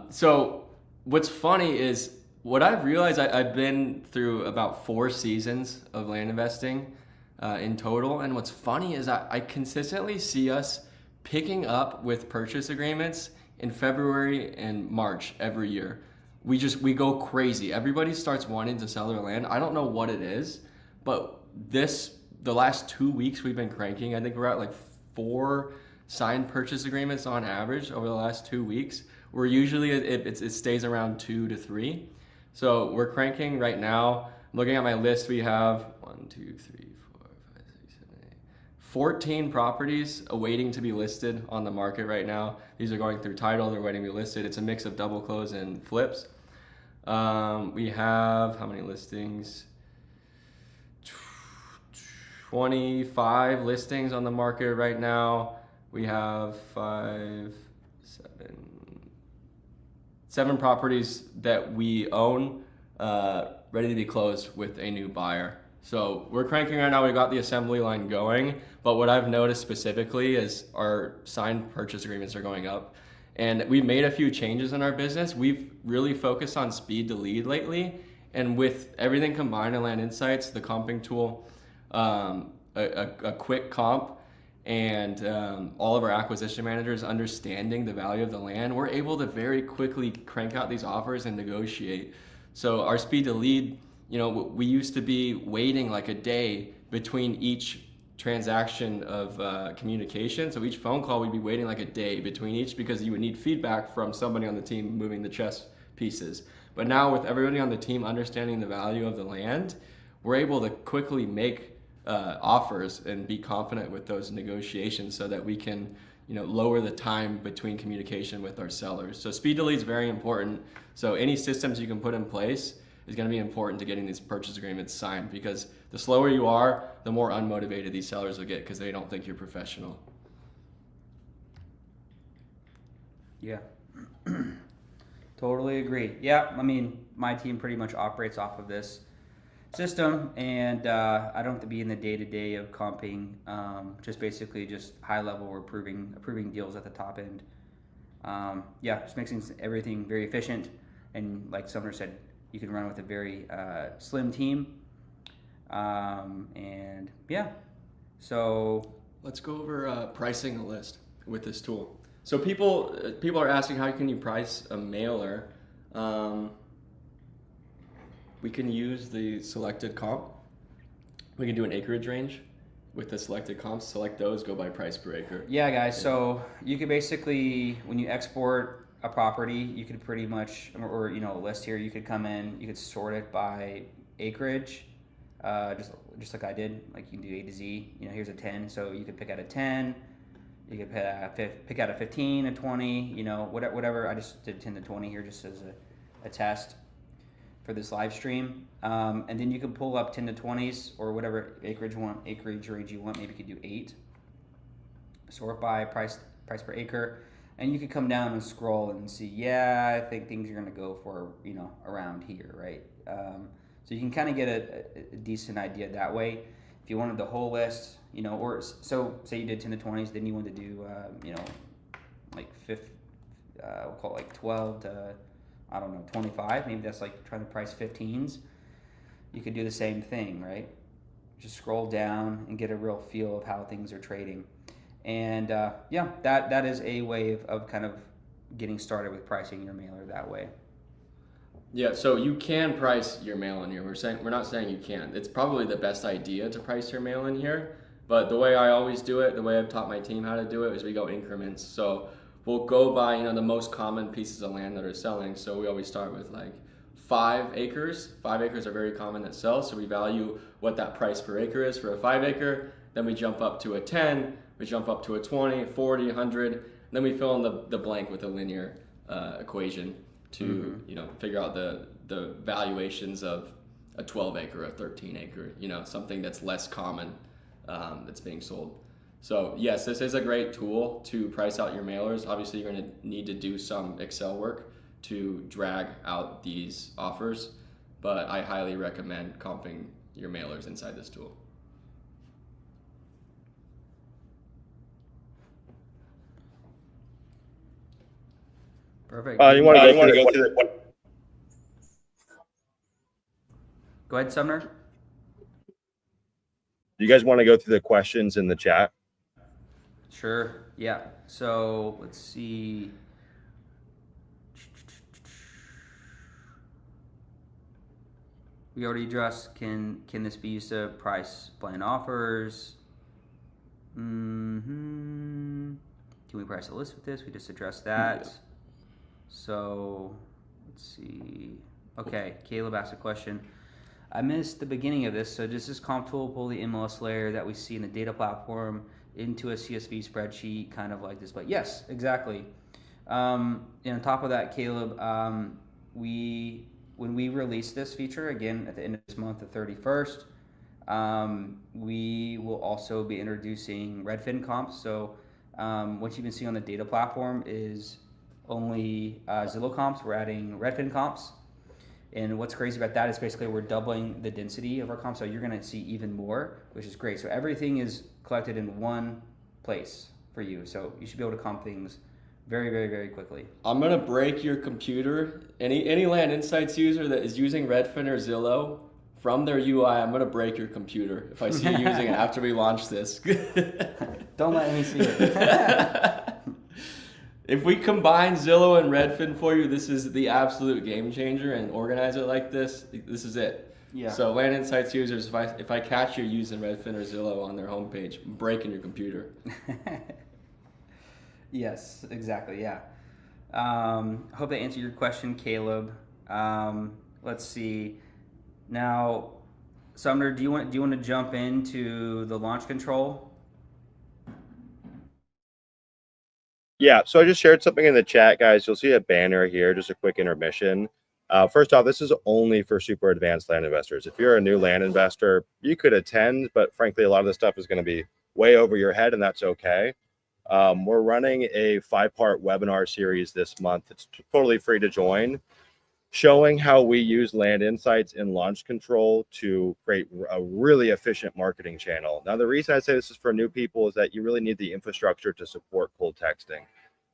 So what's funny is what I've realized, I've been through about 4 seasons of land investing in total. And what's funny is I consistently see us picking up with purchase agreements in February and March every year. We go crazy. Everybody starts wanting to sell their land. I don't know what it is, but the last 2 weeks we've been cranking. I think we're at 4 signed purchase agreements on average over the last 2 weeks. Where usually it stays around 2 to 3. So we're cranking right now. Looking at my list, we have 14 properties awaiting to be listed on the market right now. These are going through title, they're waiting to be listed. It's a mix of double close and flips. We have, how many listings? 25 listings on the market right now. We have 7 properties that we own ready to be closed with a new buyer. So we're cranking right now. We got the assembly line going, but what I've noticed specifically is our signed purchase agreements are going up. And we've made a few changes in our business. We've really focused on speed to lead lately. And with everything combined in Land Insights, the comping tool, a quick comp, and all of our acquisition managers understanding the value of the land, we're able to very quickly crank out these offers and negotiate. So our speed to lead, we used to be waiting a day between each transaction of communication. So each phone call, we'd be waiting a day between each because you would need feedback from somebody on the team moving the chess pieces. But now with everybody on the team understanding the value of the land, we're able to quickly make offers and be confident with those negotiations so that we can lower the time between communication with our sellers. So speed to lead is very important. So any systems you can put in place is going to be important to getting these purchase agreements signed, because the slower you are, the more unmotivated these sellers will get because they don't think you're professional. Yeah. Totally agree. Yeah, my team pretty much operates off of this system, and I don't have to be in the day-to-day of comping. Just basically just high level, we're approving deals at the top end. Just makes everything very efficient, and like Sumner said, you can run with a very slim team. So let's go over pricing a list with this tool. So people are asking, how can you price a mailer? We can use the selected comp. We can do an acreage range with the selected comps. Select those, go by price per acre. Yeah, guys. So you could basically, when you export a property, you could pretty much, or a list here, you could come in, you could sort it by acreage, just like I did. Like you can do A to Z. Here's a 10, so you could pick out a 10. You could pick out a 15, a 20, you know, whatever. I just did 10 to 20 here just as a test for this live stream. And then you can pull up 10 to 20s or whatever acreage range you want. Maybe you could do 8. Sort by price per acre. And you could come down and scroll and see, yeah, I think things are going to go for, you know, around here, right? So you can kind of get a decent idea that way. If you wanted the whole list, you know, or so say you did 10 to 20s, then you wanted to do, you know, like we'll call it like 12 to, I don't know, 25. Maybe that's like trying to price 15s. You could do the same thing, right? Just scroll down and get a real feel of how things are trading. And yeah, that is a way of kind of getting started with pricing your mailer that way. Yeah, so you can price your mail in here. We're not saying you can't. It's probably the best idea to price your mail in here. But the way I always do it, the way I've taught my team how to do it, is we go increments. So we'll go by, you know, the most common pieces of land that are selling. So we always start with like 5 acres. 5 acres are very common that sell. So we value what that price per acre is for a 5 acre. Then we jump up to a 10. We jump up to a 20, 40, 100. Then we fill in the blank with a linear equation to you know, figure out the valuations of a 12 acre, a 13 acre, you know, something that's less common that's being sold. So yes, this is a great tool to price out your mailers. Obviously, you're going to need to do some Excel work to drag out these offers, but I highly recommend comping your mailers inside this tool. Perfect. You want to go through the Go ahead, Sumner. You guys want to go through the questions in the chat? Sure. Yeah. So let's see. We already addressed, can this be used to price blind offers? Can we price a list with this? We just addressed that. Yeah. So let's see. Okay, Caleb asked a question. I missed the beginning of this. So does this comp tool pull the MLS layer that we see in the data platform into a CSV spreadsheet, kind of like this? But yes, exactly. And on top of that, Caleb, when we release this feature, again, at the end of this month, the 31st, we will also be introducing Redfin comps. So what you've been seeing on the data platform is only Zillow comps. We're adding Redfin comps. And what's crazy about that is basically we're doubling the density of our comps. So you're going to see even more, which is great. So everything is collected in one place for you. So you should be able to comp things very, very, very quickly. I'm going to break your computer. Any Land Insights user that is using Redfin or Zillow, from their UI, I'm going to break your computer if I see you using it after we launch this. Don't let me see it. If we combine Zillow and Redfin for you, this is the absolute game changer, and organize it like this is it. Yeah. So Land Insights users, if I catch you using Redfin or Zillow on their homepage, I'm breaking your computer. Yes, exactly. Yeah. I hope that answered your question, Caleb. Let's see. Now, Sumner, do you want to jump into the launch control? Yeah, so I just shared something in the chat, guys. You'll see a banner here, just a quick intermission. First off, this is only for super advanced land investors. If you're a new land investor, you could attend, but frankly, a lot of the stuff is going to be way over your head, and that's okay. We're running a 5-part webinar series this month. It's totally free to join, showing how we use Land Insights in launch control to create a really efficient marketing channel. Now, the reason I say this is for new people is that you really need the infrastructure to support cold texting.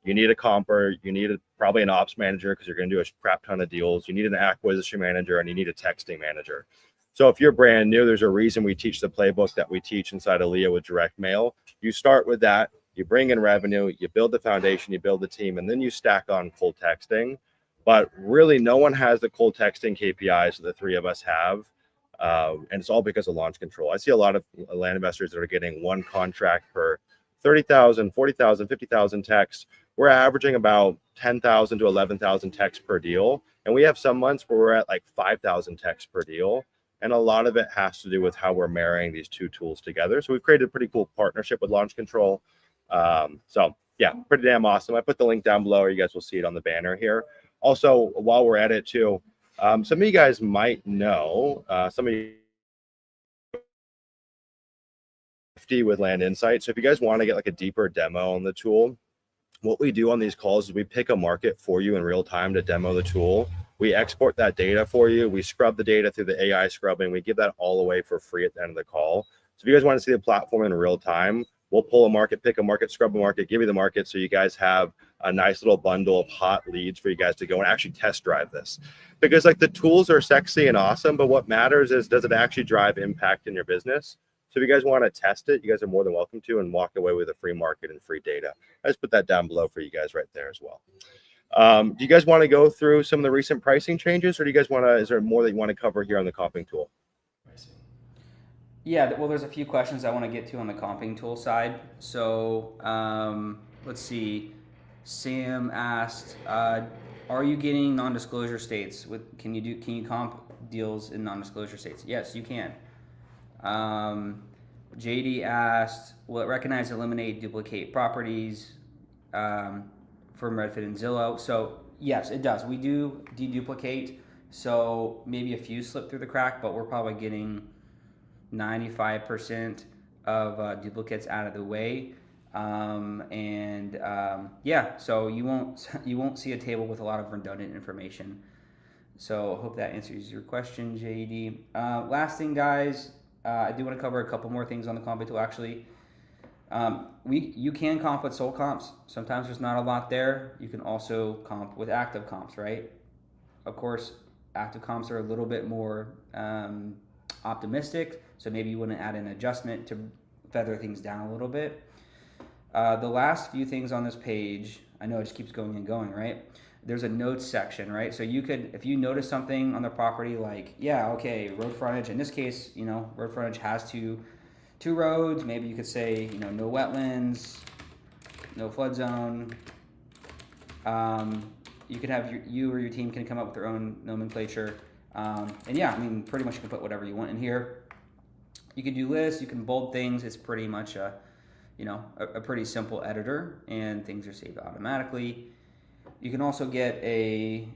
You need a comper, you need probably an ops manager because you're going to do a crap ton of deals. You need an acquisition manager, and you need a texting manager. So if you're brand new, there's a reason we teach the playbook that we teach inside of LIA with direct mail. You start with that, you bring in revenue, you build the foundation, you build the team, and then you stack on cold texting. But really, no one has the cold texting KPIs that the three of us have. And it's all because of launch control. I see a lot of land investors that are getting one contract per 30,000, 40,000, 50,000 texts. We're averaging about 10,000 to 11,000 texts per deal. And we have some months where we're at like 5,000 texts per deal. And a lot of it has to do with how we're marrying these two tools together. So we've created a pretty cool partnership with launch control. So yeah, pretty damn awesome. I put the link down below, or you guys will see it on the banner here. Also, while we're at it too, some of you guys might know, some of you with Land Insight. So if you guys want to get like a deeper demo on the tool, what we do on these calls is we pick a market for you in real time to demo the tool. We export that data for you. We scrub the data through the AI scrubbing. We give that all away for free at the end of the call. So if you guys want to see the platform in real time, we'll pull a market, pick a market, scrub a market, give you the market, so you guys have a nice little bundle of hot leads for you guys to go and actually test drive this. Because like the tools are sexy and awesome, but what matters is, does it actually drive impact in your business? So if you guys want to test it, you guys are more than welcome to, and walk away with a free market and free data. I just put that down below for you guys right there as well. Do you guys want to go through some of the recent pricing changes, or do you guys want to, is there more that you want to cover here on the comping tool? Yeah, well, there's a few questions I want to get to on the comping tool side. So let's see. Sam asked, are you getting non-disclosure states? Can you comp deals in non-disclosure states? Yes, you can. JD asked, will it recognize, eliminate, duplicate properties from Redfin and Zillow? So yes, it does. We do deduplicate. So maybe a few slip through the crack, but we're probably getting 95% of duplicates out of the way. Yeah, so you won't see a table with a lot of redundant information. So I hope that answers your question, JD. Last thing, guys, I do want to cover a couple more things on the comp tool. Actually, you can comp with sold comps. Sometimes there's not a lot there. You can also comp with active comps, right? Of course, active comps are a little bit more optimistic, so maybe you want to add an adjustment to feather things down a little bit. The last few things on this page, I know it just keeps going and going, right? There's a notes section, right? So you could, if you notice something on the property, like, yeah, okay, road frontage, in this case, road frontage has two roads, maybe you could say, no wetlands, no flood zone. You could have you or your team can come up with their own nomenclature. And yeah, I mean, pretty much you can put whatever you want in here. You can do lists, you can bold things. It's pretty much a pretty simple editor, and things are saved automatically. You can also get a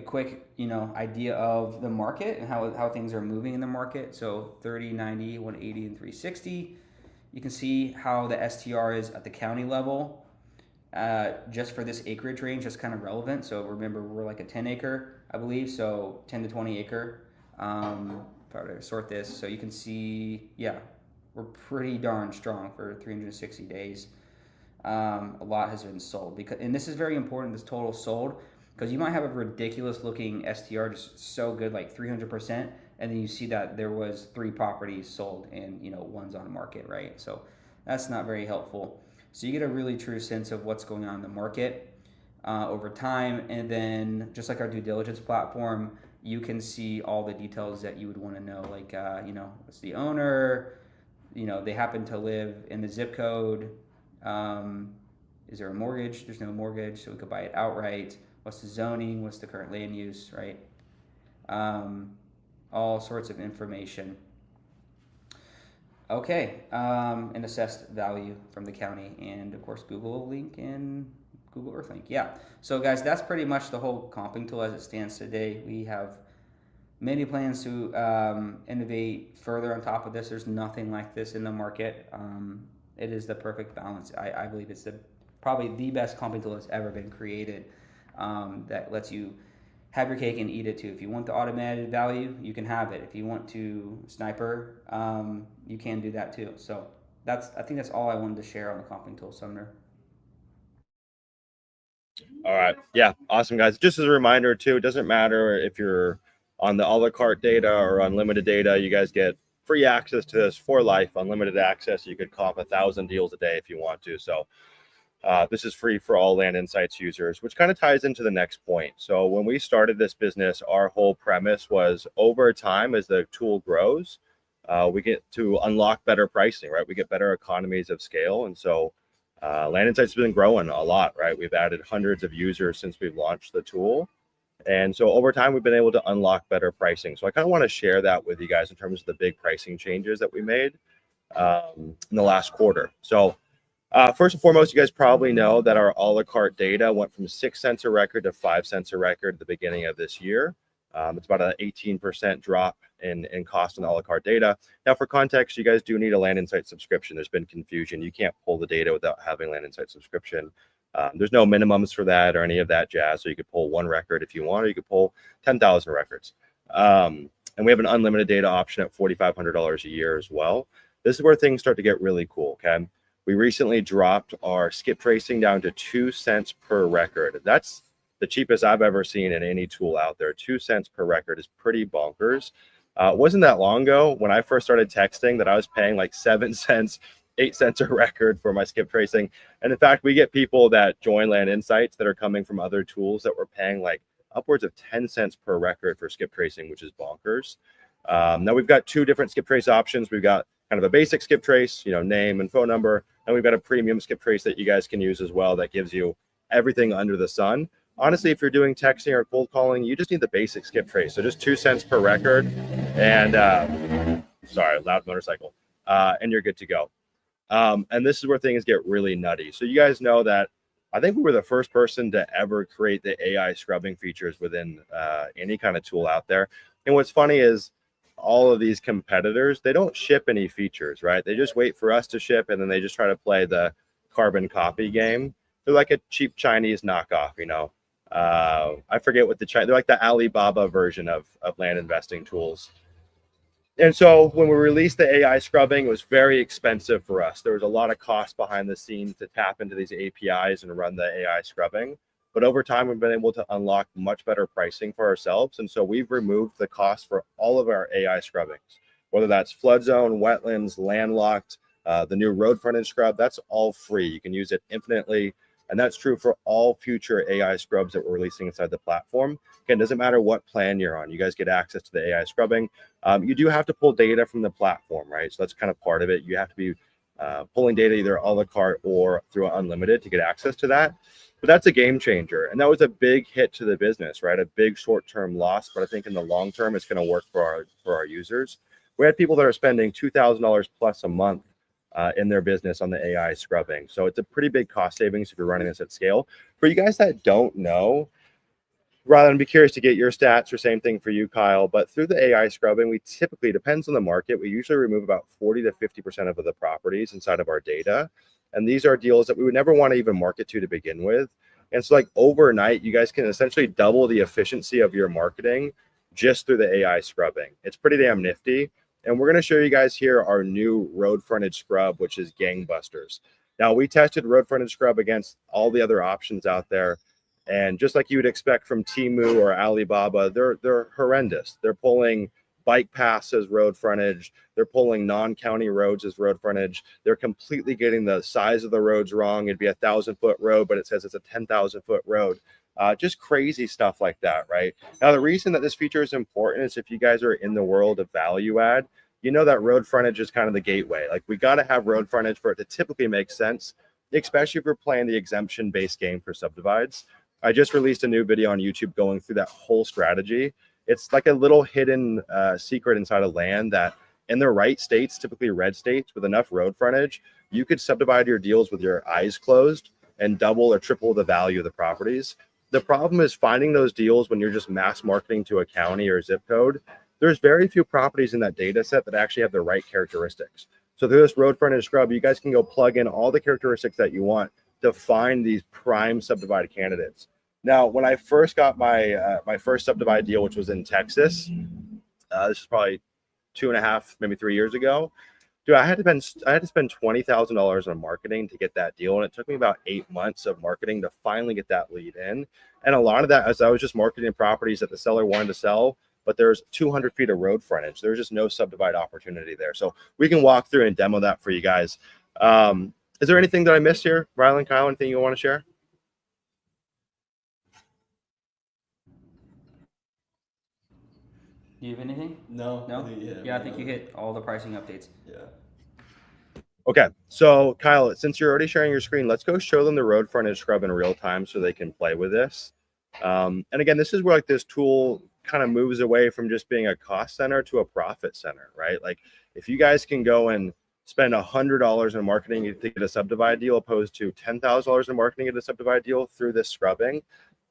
quick, idea of the market and how things are moving in the market. So 30, 90, 180, and 360. You can see how the STR is at the county level. Just for this acreage range, that's kind of relevant. So remember, we're like a 10 acre, I believe. So 10 to 20 acre. If I were to sort this, so you can see, yeah, we're pretty darn strong for 360 days. A lot has been sold, and this is very important, this total sold, because you might have a ridiculous looking STR, just so good, like 300%, and then you see that there was 3 properties sold and one's on the market, right? So that's not very helpful. So you get a really true sense of what's going on in the market over time, and then just like our due diligence platform, you can see all the details that you would want to know, like what's the owner, they happen to live in the zip code. Is there a mortgage? There's no mortgage, so we could buy it outright. What's the zoning? What's the current land use, right? All sorts of information. Okay, and assessed value from the county, and of course Google link and Google Earth link. Yeah, so guys, that's pretty much the whole comping tool as it stands today. We have many plans to innovate further on top of this. There's nothing like this in the market. It is the perfect balance. I believe it's probably the best comping tool that's ever been created, that lets you have your cake and eat it too. If you want the automated value, you can have it. If you want to sniper, you can do that too. So I think that's all I wanted to share on the comping tool, Sumner. All right. Yeah. Awesome, guys. Just as a reminder too, it doesn't matter if you're on the a la carte data or unlimited data, you guys get free access to this for life, unlimited access. You could comp 1,000 deals a day if you want to. So this is free for all Land Insights users, which kind of ties into the next point. So when we started this business, our whole premise was, over time, as the tool grows, we get to unlock better pricing, right? We get better economies of scale. And so Land Insights has been growing a lot, right? We've added hundreds of users since we've launched the tool. And so over time, we've been able to unlock better pricing. So I kind of want to share that with you guys in terms of the big pricing changes that we made in the last quarter. So First and foremost, you guys probably know that our a la carte data went from 6 cents a record to 5 cents a record at the beginning of this year. It's about an 18% drop in cost on the a la carte data. Now, for context, you guys do need a Land Insight subscription. There's been confusion. You can't pull the data without having Land Insight subscription. There's no minimums for that or any of that jazz. So you could pull one record if you want, or you could pull 10,000 records. And we have an unlimited data option at $4,500 a year as well. This is where things start to get really cool, okay? We recently dropped our Skiptracing down to 2 cents per record. That's the cheapest I've ever seen in any tool out there. 2 cents per record is pretty bonkers. It wasn't that long ago when I first started texting that I was paying like 7 cents, 8 cents a record for my Skiptracing. And in fact, we get people that join Land Insights that are coming from other tools that were paying like upwards of 10 cents per record for Skiptracing, which is bonkers. Now we've got two different Skiptrace options. We've got kind of a basic Skiptrace, name and phone number. And we've got a premium Skiptrace that you guys can use as well that gives you everything under the sun. Honestly, if you're doing texting or cold calling, you just need the basic Skiptrace. So just 2 cents per record and, sorry, loud motorcycle, and you're good to go. And this is where things get really nutty. So you guys know that I think we were the first person to ever create the AI scrubbing features within any kind of tool out there. And what's funny is all of these competitors, they don't ship any features, right? They just wait for us to ship, and then they just try to play the carbon copy game. They're like a cheap Chinese knockoff, I forget what they're like the Alibaba version of land investing tools. And so when we released the AI scrubbing, it was very expensive for us. There was a lot of cost behind the scenes to tap into these APIs and run the AI scrubbing. But over time, we've been able to unlock much better pricing for ourselves. And so we've removed the cost for all of our AI scrubbings, whether that's flood zone, wetlands, landlocked, the new road frontage scrub, that's all free. You can use it infinitely. And that's true for all future AI scrubs that we're releasing inside the platform. Again, it doesn't matter what plan you're on. You guys get access to the AI scrubbing. You do have to pull data from the platform, right? So that's kind of part of it. You have to be pulling data either a la carte or through Unlimited to get access to that. But that's a game changer. And that was a big hit to the business, right? A big short-term loss. But I think in the long term, it's going to work for our users. We had people that are spending $2,000 plus a month in their business on the AI scrubbing. So it's a pretty big cost savings if you're running this at scale. For you guys that don't know, rather than be curious to get your stats, or same thing for you, Kyle, but through the AI scrubbing, we typically, depends on the market, we usually remove about 40 to 50% of the properties inside of our data. And these are deals that we would never want to even market to begin with. And so like overnight, you guys can essentially double the efficiency of your marketing just through the AI scrubbing. It's pretty damn nifty. And we're going to show you guys here our new road frontage scrub, which is gangbusters. Now, we tested road frontage scrub against all the other options out there. And just like you would expect from Temu or Alibaba, they're horrendous. They're pulling bike paths as road frontage. They're pulling non-county roads as road frontage. They're completely getting the size of the roads wrong. It'd be a 1,000-foot road, but it says it's a 10,000-foot road. Just crazy stuff like that, right? Now, the reason that this feature is important is if you guys are in the world of value add, you know that road frontage is kind of the gateway. Like, we got to have road frontage for it to typically make sense, especially if we're playing the exemption-based game for subdivides. I just released a new video on YouTube going through that whole strategy. It's like a little hidden secret inside of land that in the right states, typically red states with enough road frontage, you could subdivide your deals with your eyes closed and double or triple the value of the properties. The problem is finding those deals when you're just mass marketing to a county or zip code. There's very few properties in that data set that actually have the right characteristics. So through this road frontage scrub, you guys can go plug in all the characteristics that you want to find these prime subdivided candidates. Now, when I first got my first subdivide deal, which was in Texas, this is probably 2.5, maybe 3 years ago. Dude, I had to spend $20,000 on marketing to get that deal, and it took me about 8 months of marketing to finally get that lead in. And a lot of that is I was just marketing properties that the seller wanted to sell, but there's 200 feet of road frontage. There's just no subdivide opportunity there. So we can walk through and demo that for you guys. Is there anything that I missed here, Rylan, Kyle? Anything you want to share? Do you have anything? No. No? Yeah, I think you hit all the pricing updates. Yeah. Okay, so Kyle, since you're already sharing your screen, let's go show them the road frontage scrub in real time so they can play with this. And again, this is where like this tool kind of moves away from just being a cost center to a profit center, right? Like if you guys can go and spend $100 in marketing to get a Subdivide deal opposed to $10,000 in marketing to get a Subdivide deal through this scrubbing,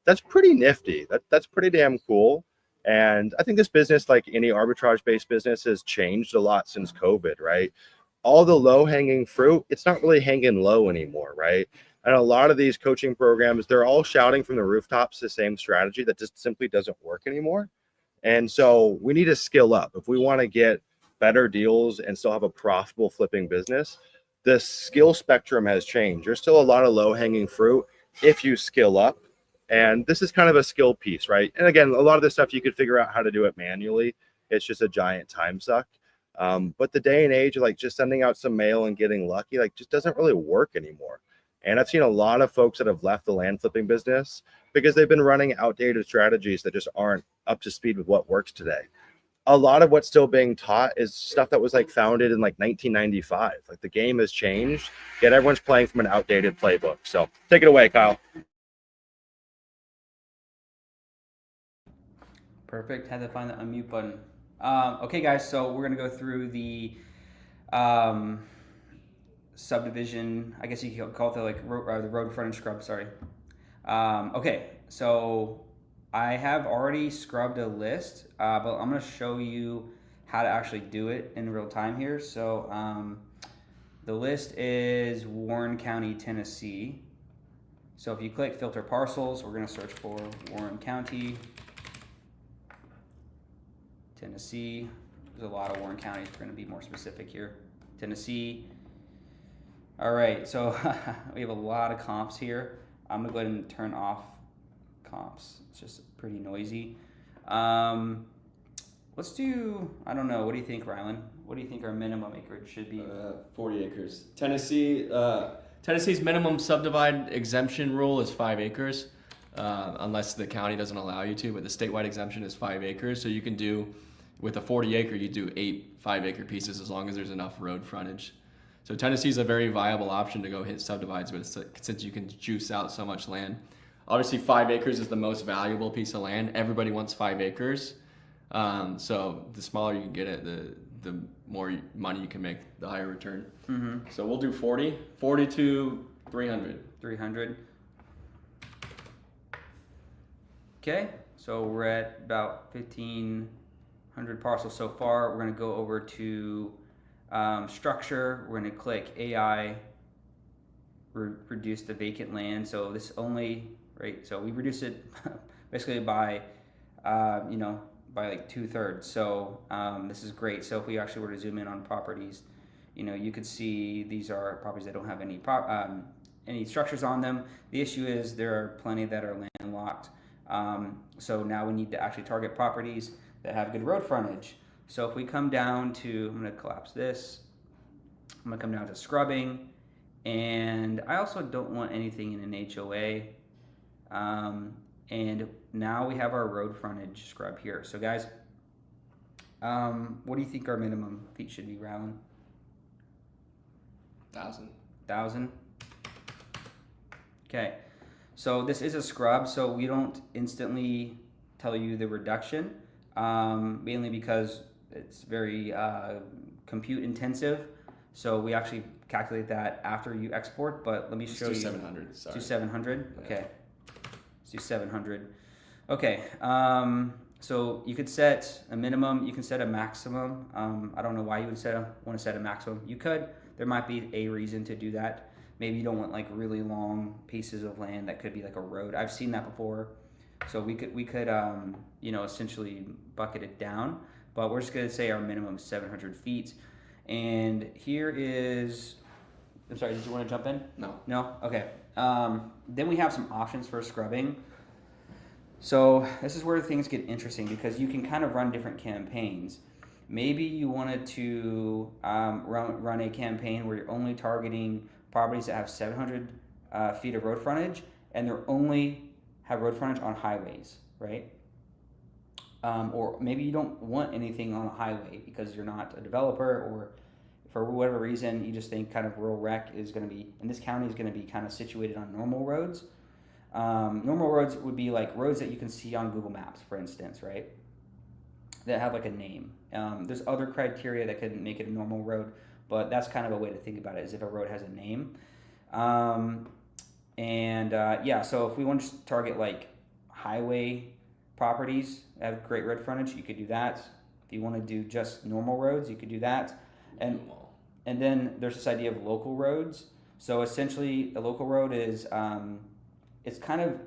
that's pretty nifty. That's pretty damn cool. And I think this business, like any arbitrage-based business, has changed a lot since COVID, right? All the low-hanging fruit, it's not really hanging low anymore, right? And a lot of these coaching programs, they're all shouting from the rooftops the same strategy that just simply doesn't work anymore. And so we need to skill up. If we want to get better deals and still have a profitable flipping business, the skill spectrum has changed. There's still a lot of low-hanging fruit if you skill up. And this is kind of a skill piece, right? And again, a lot of this stuff you could figure out how to do it manually. It's just a giant time suck. But the day and age of like just sending out some mail and getting lucky, like just doesn't really work anymore. And I've seen a lot of folks that have left the land flipping business because they've been running outdated strategies that just aren't up to speed with what works today. A lot of what's still being taught is stuff that was like founded in like 1995. Like the game has changed, yet everyone's playing from an outdated playbook. So take it away, Kyle. Perfect. Had to find the unmute button. Okay, guys. So we're gonna go through the subdivision. I guess you could call it the road frontage scrub. Sorry. Okay. So I have already scrubbed a list, but I'm gonna show you how to actually do it in real time here. So the list is Warren County, Tennessee. So if you click filter parcels, we're gonna search for Warren County, Tennessee. There's a lot of Warren counties. We're going to be more specific here. Tennessee. All right, so we have a lot of comps here. I'm going to go ahead and turn off comps. It's just pretty noisy. Let's do, I don't know, what do you think, Rylan? What do you think our minimum acreage should be? 40 acres. Tennessee's minimum subdivide exemption rule is 5 acres, unless the county doesn't allow you to, but the statewide exemption is 5 acres. So you can do, with a 40 acre, you do 8 5-acre pieces as long as there's enough road frontage. So Tennessee's a very viable option to go hit subdivides, but since you can juice out so much land. Obviously 5 acres is the most valuable piece of land. Everybody wants 5 acres. So the smaller you can get it, the more money you can make, the higher return. Mm-hmm. So we'll do 40 to 300. 300. Okay, so we're at about 1,500 parcels so far. We're going to go over to structure. We're going to click AI, reduce the vacant land. So this only, right? So we reduce it basically by, by like 2/3. So this is great. So if we actually were to zoom in on properties, you could see these are properties that don't have any structures on them. The issue is there are plenty that are landlocked. So now we need to actually target properties that have good road frontage. So if we come down to, I'm going to collapse this. I'm going to come down to scrubbing. And I also don't want anything in an HOA. And now we have our road frontage scrub here. So guys, what do you think our minimum feet should be, Rylan? 1,000. Okay. So this is a scrub, so we don't instantly tell you the reduction, mainly because it's very compute intensive. So we actually calculate that after you export, but let me show you. 700, sorry. Do 700? Yeah. Okay. Let's do 700. Okay, so you could set a minimum, you can set a maximum. I don't know why you would want to set a maximum. You could. There might be a reason to do that. Maybe you don't want like really long pieces of land that could be like a road. I've seen that before. So we could essentially bucket it down, but we're just gonna say our minimum is 700 feet. And here is, I'm sorry, did you want to jump in? No? Okay. Then we have some options for scrubbing. So this is where things get interesting because you can kind of run different campaigns. Maybe you wanted to run a campaign where you're only targeting properties that have 700 feet of road frontage, and they're only have road frontage on highways, right? Or maybe you don't want anything on a highway because you're not a developer, or for whatever reason you just think kind of rural rec is going to be, in this county, is going to be kind of situated on normal roads. Normal roads would be like roads that you can see on Google Maps, for instance, right? That have like a name. There's other criteria that could make it a normal road, but that's kind of a way to think about it, as if a road has a name. So if we want to target like highway properties that have great road frontage, you could do that. If you want to do just normal roads, you could do that. And then there's this idea of local roads. So essentially, a local road is it's kind of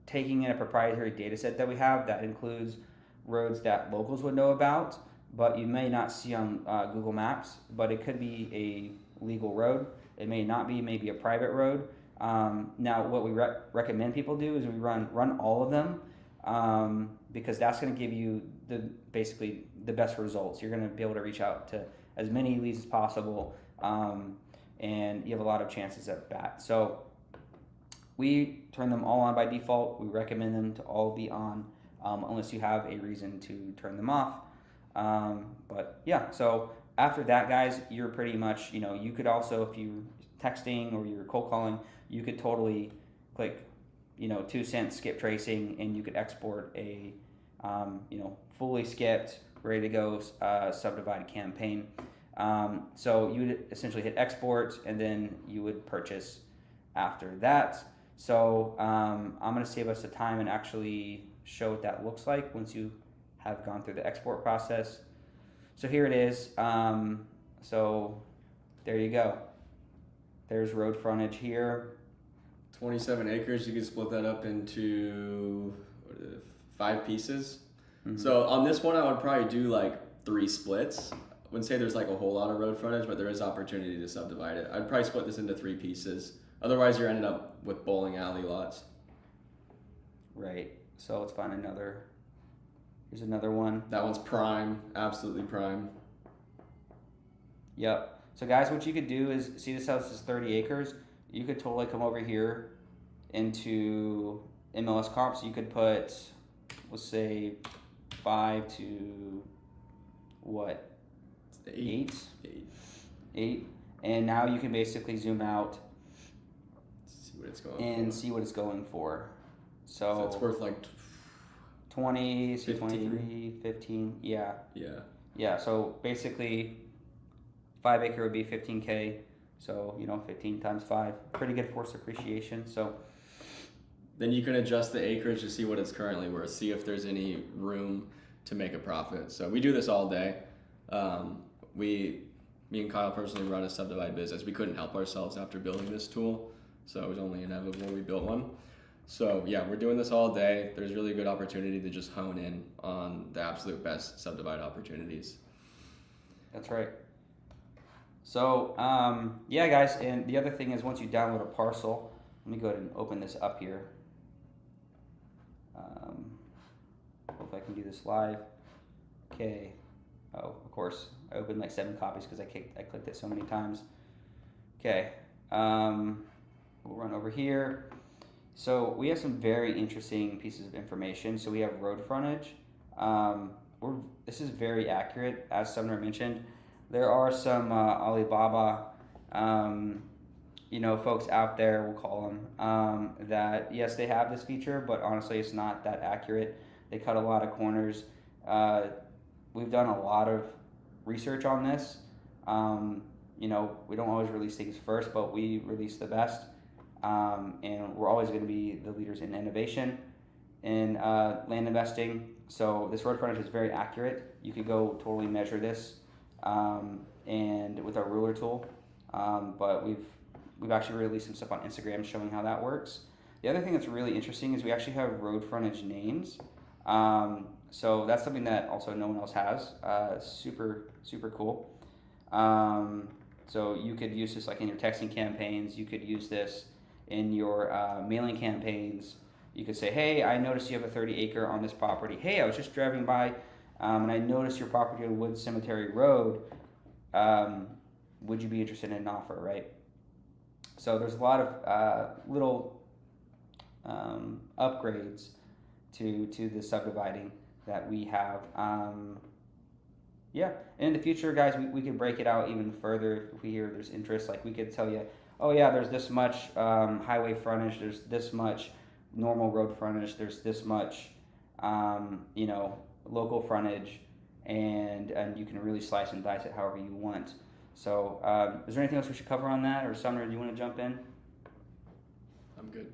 taking in a proprietary data set that we have that includes roads that locals would know about, but you may not see on Google Maps. But it could be a legal road. It may not be, maybe a private road. Now, what we recommend people do is we run all of them, because that's going to give you basically the best results. You're going to be able to reach out to as many leads as possible, and you have a lot of chances at bat. So we turn them all on by default. We recommend them to all be on, unless you have a reason to turn them off. But yeah, so after that, guys, you're pretty much, you could also, if you're texting or you're cold calling, you could totally click 2 cent skip tracing, and you could export a fully skipped, ready to go Subdivide campaign. So you would essentially hit export, and then you would purchase after that. So I'm going to save us the time and actually show what that looks like once you have gone through the export process. So here it is. So there you go. There's road frontage here. 27 acres, you can split that up into 5 pieces. Mm-hmm. So on this one, I would probably do like 3 splits. I wouldn't say there's like a whole lot of road frontage, but there is opportunity to subdivide it. I'd probably split this into 3 pieces. Otherwise, you're ending up with bowling alley lots. Right. So let's find another. Here's another one. That one's prime, absolutely prime. Yep. So guys, what you could do is, see this house is 30 acres. You could totally come over here into MLS comps. You could put, let's say, 5 to what? 8. 8. And now you can basically zoom out. See what it's going and for. See what it's going for. So it's worth like 20, 23, 15. Yeah. Yeah. So basically, 5 acre would be 15K. So 15 times 5, pretty good force appreciation. So then you can adjust the acreage to see what it's currently worth. See if there's any room to make a profit. So we do this all day. Me and Kyle personally run a Subdivide business. We couldn't help ourselves after building this tool, so it was only inevitable we built one. So yeah, we're doing this all day. There's really good opportunity to just hone in on the absolute best Subdivide opportunities. That's right. So yeah, guys, and the other thing is, once you download a parcel, let me go ahead and open this up here. Hope I can do this live. Okay. Oh, of course, I opened like 7 copies because I clicked it so many times. Okay. We'll run over here. So we have some very interesting pieces of information. So we have road frontage. This is very accurate, as Sumner mentioned. There are some Alibaba, folks out there, we'll call them, that yes, they have this feature, but honestly, it's not that accurate. They cut a lot of corners. We've done a lot of research on this. We don't always release things first, but we release the best. And we're always going to be the leaders in innovation in land investing. So this road frontage is very accurate. You could go totally measure this, and with our ruler tool. But we've actually released some stuff on Instagram showing how that works. The other thing that's really interesting is we actually have road frontage names. So that's something that also no one else has. Super, super cool. So you could use this like in your texting campaigns. You could use this in your mailing campaigns. You could say, hey, I noticed you have a 30 acre on this property. Hey, I was just driving by and I noticed your property on Wood Cemetery Road. Would you be interested in an offer, right? So there's a lot of little upgrades to the subdividing that we have. Yeah, and in the future, guys, we could break it out even further if we hear there's interest. Like we could tell you, oh yeah, there's this much highway frontage, there's this much normal road frontage, there's this much, local frontage, and you can really slice and dice it however you want. So is there anything else we should cover on that, or Sumner, do you want to jump in? I'm good.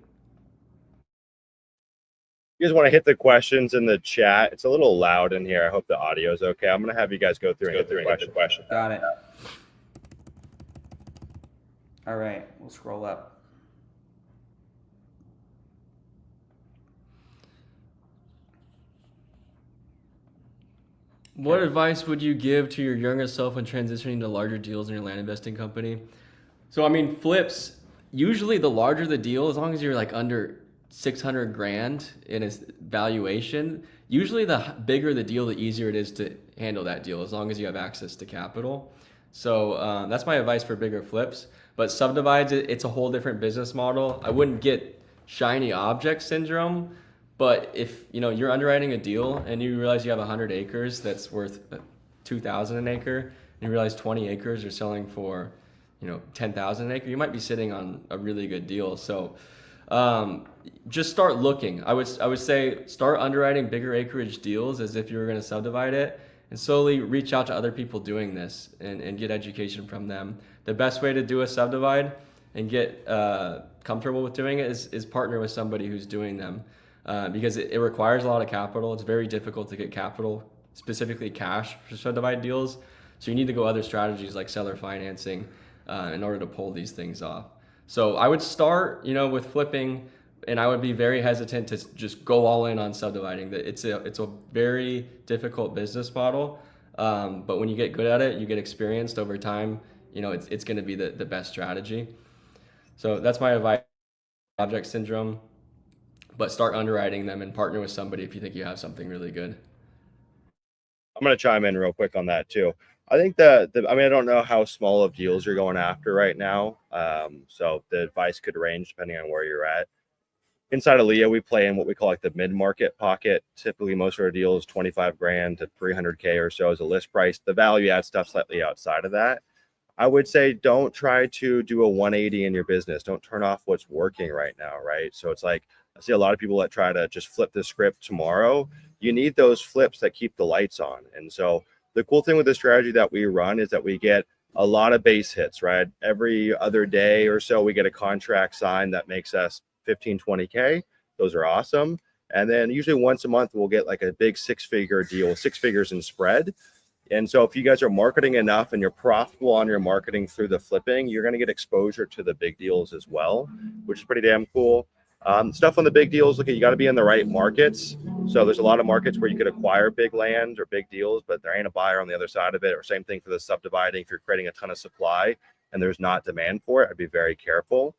You guys want to hit the questions in the chat? It's a little loud in here. I hope the audio is okay. I'm going to have you guys go through and hit the question. Got it. All right, we'll scroll up. What advice would you give to your younger self when transitioning to larger deals in your land investing company? So, I mean, flips, usually the larger the deal, as long as you're like under 600 grand in its valuation, usually the bigger the deal, the easier it is to handle that deal, as long as you have access to capital. So that's my advice for bigger flips. But subdivides, it's a whole different business model. I wouldn't get shiny object syndrome. But if you're underwriting a deal and you realize you have 100 acres that's worth 2,000 an acre, and you realize 20 acres are selling for 10,000 an acre, you might be sitting on a really good deal. So just start looking. I would say start underwriting bigger acreage deals as if you were going to subdivide it, and slowly reach out to other people doing this and get education from them. The best way to do a subdivide and get comfortable with doing it is partner with somebody who's doing them. Because it requires a lot of capital. It's very difficult to get capital, specifically cash, for subdivide deals. So you need to go other strategies like seller financing in order to pull these things off. So I would start, with flipping, and I would be very hesitant to just go all in on subdividing. It's a very difficult business model, but when you get good at it, you get experienced over time. It's going to be the best strategy. So that's my advice. Object syndrome. But start underwriting them and partner with somebody if you think you have something really good. I'm going to chime in real quick on that too. I think I don't know how small of deals you're going after right now. So the advice could range depending on where you're at. Inside of LIA, we play in what we call like the mid-market pocket. Typically, most of our deals 25 grand to 300K or so as a list price. The value add stuff slightly outside of that. I would say don't try to do a 180 in your business. Don't turn off what's working right now, right? So it's like, I see a lot of people that try to just flip the script tomorrow. You need those flips that keep the lights on. And so the cool thing with the strategy that we run is that we get a lot of base hits, right? Every other day or so, we get a contract signed that makes us 15, 20K. Those are awesome. And then usually once a month, we'll get like a big 6-figure deal, 6 figures in spread. And so if you guys are marketing enough and you're profitable on your marketing through the flipping, you're going to get exposure to the big deals as well, which is pretty damn cool. Stuff on the big deals, you got to be in the right markets. So there's a lot of markets where you could acquire big land or big deals, but there ain't a buyer on the other side of it. Or same thing for the subdividing. If you're creating a ton of supply and there's not demand for it, I'd be very careful.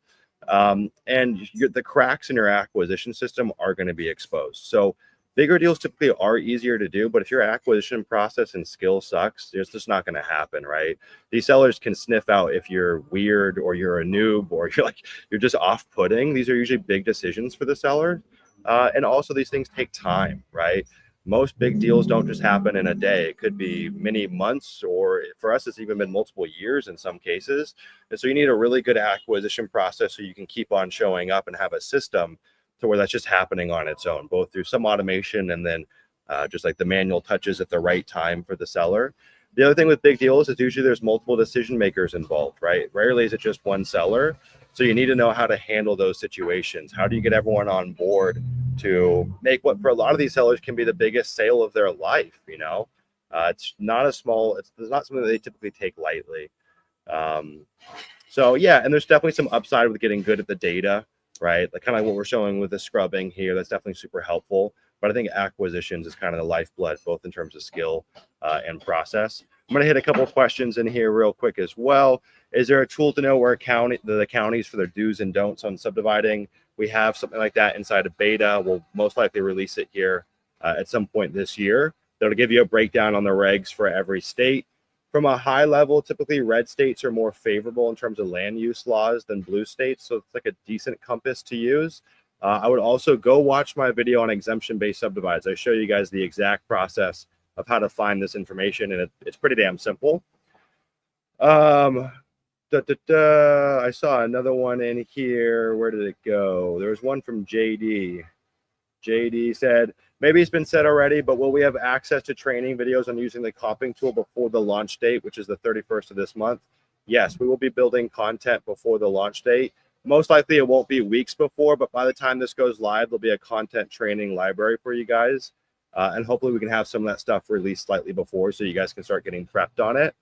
And the cracks in your acquisition system are going to be exposed. So bigger deals typically are easier to do, but if your acquisition process and skill sucks, it's just not going to happen, right? These sellers can sniff out if you're weird or you're a noob or you're just off-putting. These are usually big decisions for the seller. And also these things take time, right? Most big deals don't just happen in a day. It could be many months, or for us, it's even been multiple years in some cases. And so you need a really good acquisition process so you can keep on showing up and have a system to where that's just happening on its own, both through some automation and then just like the manual touches at the right time for the seller. The other thing with big deals is usually there's multiple decision makers involved, right? Rarely is it just one seller. So you need to know how to handle those situations. How do you get everyone on board to make what for a lot of these sellers can be the biggest sale of their life? It's not something that they typically take lightly. So yeah, and there's definitely some upside with getting good at the data, right? Like kind of like what we're showing with the scrubbing here. That's definitely super helpful. But I think acquisitions is kind of the lifeblood, both in terms of skill and process. I'm going to hit a couple of questions in here real quick as well. Is there a tool to know where the counties for their do's and don'ts on subdividing? We have something like that inside of beta. We'll most likely release it here at some point this year. That'll give you a breakdown on the regs for every state. From a high level, typically red states are more favorable in terms of land use laws than blue states. So it's like a decent compass to use. I would also go watch my video on exemption-based subdivides. I show you guys the exact process of how to find this information, and it's pretty damn simple. I saw another one in here. Where did it go? There was one from JD. JD said, maybe it's been said already, but will we have access to training videos on using the comping tool before the launch date, which is the 31st of this month? Yes, we will be building content before the launch date. Most likely it won't be weeks before, but by the time this goes live, there'll be a content training library for you guys. And hopefully we can have some of that stuff released slightly before so you guys can start getting prepped on it.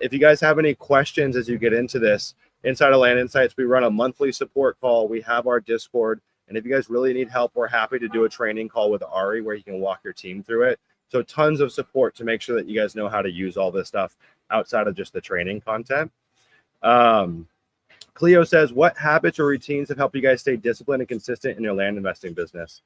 If you guys have any questions as you get into this, inside of Land Insights, we run a monthly support call. We have our Discord. And if you guys really need help, we're happy to do a training call with Ari where you can walk your team through it. So tons of support to make sure that you guys know how to use all this stuff outside of just the training content. Cleo says, what habits or routines have helped you guys stay disciplined and consistent in your land investing business?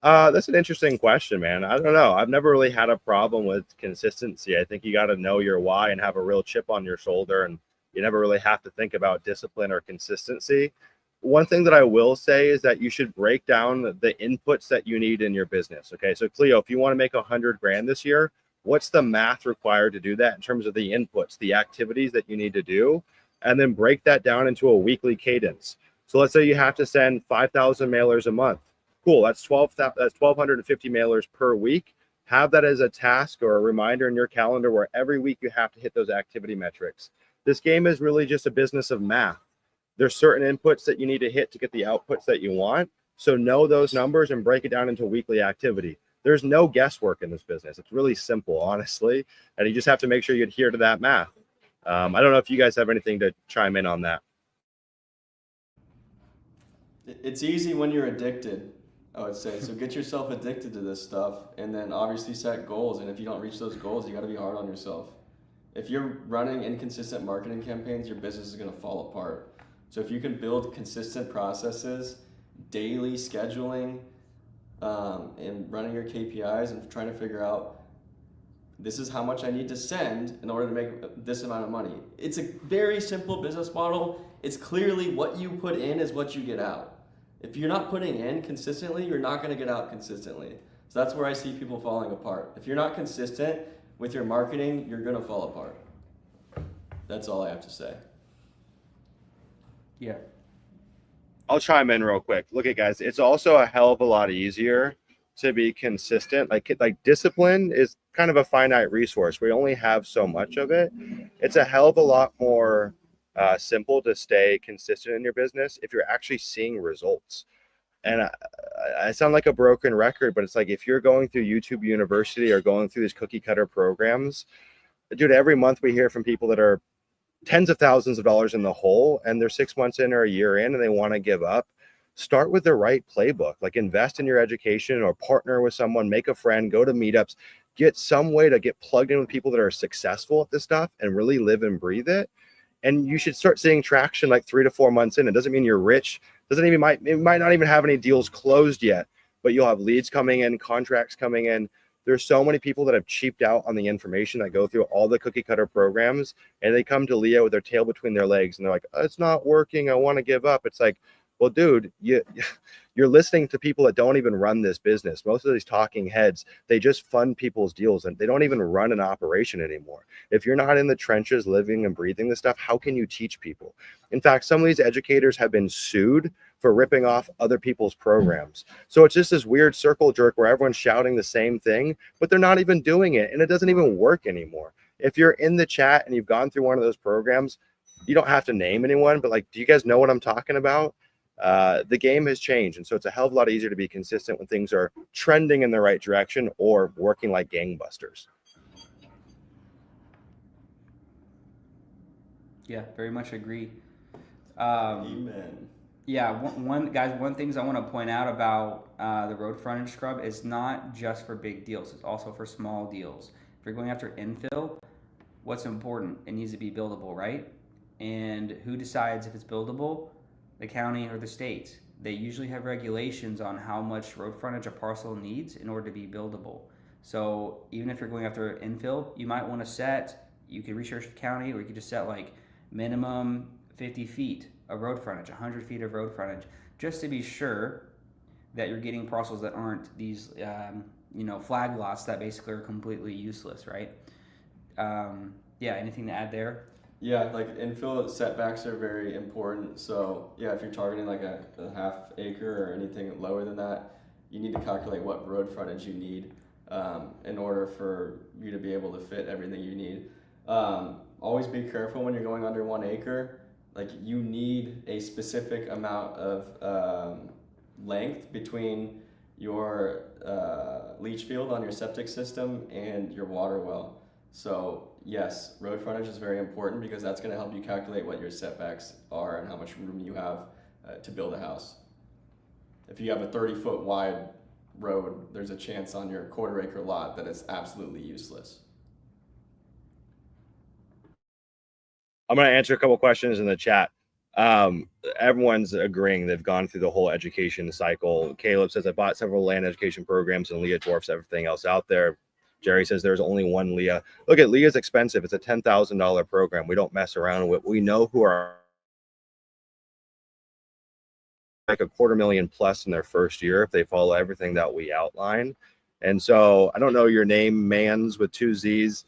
That's an interesting question, man. I don't know. I've never really had a problem with consistency. I think you got to know your why and have a real chip on your shoulder, and you never really have to think about discipline or consistency. One thing that I will say is that you should break down the inputs that you need in your business. Okay, so Cleo, if you want to make 100 grand this year, what's the math required to do that in terms of the inputs, the activities that you need to do, and then break that down into a weekly cadence. So let's say you have to send 5,000 mailers a month. Cool, that's 1,250 mailers per week. Have that as a task or a reminder in your calendar where every week you have to hit those activity metrics. This game is really just a business of math. There's certain inputs that you need to hit to get the outputs that you want. So know those numbers and break it down into weekly activity. There's no guesswork in this business. It's really simple, honestly. And you just have to make sure you adhere to that math. I don't know if you guys have anything to chime in on that. It's easy when you're addicted, I would say. So get yourself addicted to this stuff and then obviously set goals. And if you don't reach those goals, you got to be hard on yourself. If you're running inconsistent marketing campaigns, your business is going to fall apart. So if you can build consistent processes, daily scheduling, and running your KPIs and trying to figure out this is how much I need to send in order to make this amount of money. It's a very simple business model. It's clearly what you put in is what you get out. If you're not putting in consistently, you're not going to get out consistently. So that's where I see people falling apart. If you're not consistent with your marketing, you're going to fall apart. That's all I have to say. Yeah. I'll chime in real quick. Look at guys, it's also a hell of a lot easier to be consistent. Like discipline is kind of a finite resource. We only have so much of it. It's a hell of a lot more simple to stay consistent in your business if you're actually seeing results. And I sound like a broken record, but it's like if you're going through YouTube University or going through these cookie cutter programs, dude, every month we hear from people that are tens of thousands of dollars in the hole and they're 6 months in or a year in and they want to give up. Start with the right playbook, like invest in your education or partner with someone, make a friend, go to meetups, get some way to get plugged in with people that are successful at this stuff and really live and breathe it. And you should start seeing traction like 3 to 4 months in. It doesn't mean you're rich. It might not even have any deals closed yet, but you'll have leads coming in, contracts coming in. There's so many people that have cheaped out on the information that go through all the cookie cutter programs and they come to LIA with their tail between their legs and they're like, oh, it's not working. I want to give up. It's like, well, dude, you're listening to people that don't even run this business. Most of these talking heads, they just fund people's deals and they don't even run an operation anymore. If you're not in the trenches living and breathing this stuff, how can you teach people? In fact, some of these educators have been sued for ripping off other people's programs. So it's just this weird circle jerk where everyone's shouting the same thing, but they're not even doing it. And it doesn't even work anymore. If you're in the chat and you've gone through one of those programs, you don't have to name anyone, but like, do you guys know what I'm talking about? The game has changed. And so it's a hell of a lot easier to be consistent when things are trending in the right direction or working like gangbusters. Yeah, very much agree. Amen. Yeah, one things I want to point out about the road frontage scrub is not just for big deals. It's also for small deals. If you're going after infill, what's important? It needs to be buildable, right? And who decides if it's buildable? The county or the state. They usually have regulations on how much road frontage a parcel needs in order to be buildable. So even if you're going after infill, you might want to set, you could research the county, or you could just set like minimum 50 feet of road frontage, 100 feet of road frontage, just to be sure that you're getting parcels that aren't these flag lots that basically are completely useless, right? Yeah, anything to add there? Yeah, like infill setbacks are very important. So yeah, if you're targeting like a half acre or anything lower than that, you need to calculate what road frontage you need in order for you to be able to fit everything you need. Always be careful when you're going under 1 acre. Like, you need a specific amount of length between your leach field on your septic system and your water well. So yes, road frontage is very important because that's going to help you calculate what your setbacks are and how much room you have to build a house. If you have a 30-foot wide road, there's a chance on your 1/4 acre lot that it's absolutely useless. I'm going to answer a couple questions in the chat. Everyone's agreeing they've gone through the whole education cycle. Caleb says, I bought several land education programs and LIA dwarfs everything else out there. Jerry says there's only one LIA. Look, at LIA's expensive. It's a $10,000 program. We don't mess around with. We know who are like $250,000 plus in their first year if they follow everything that we outline. And so I don't know your name, Mans with 2 Z's,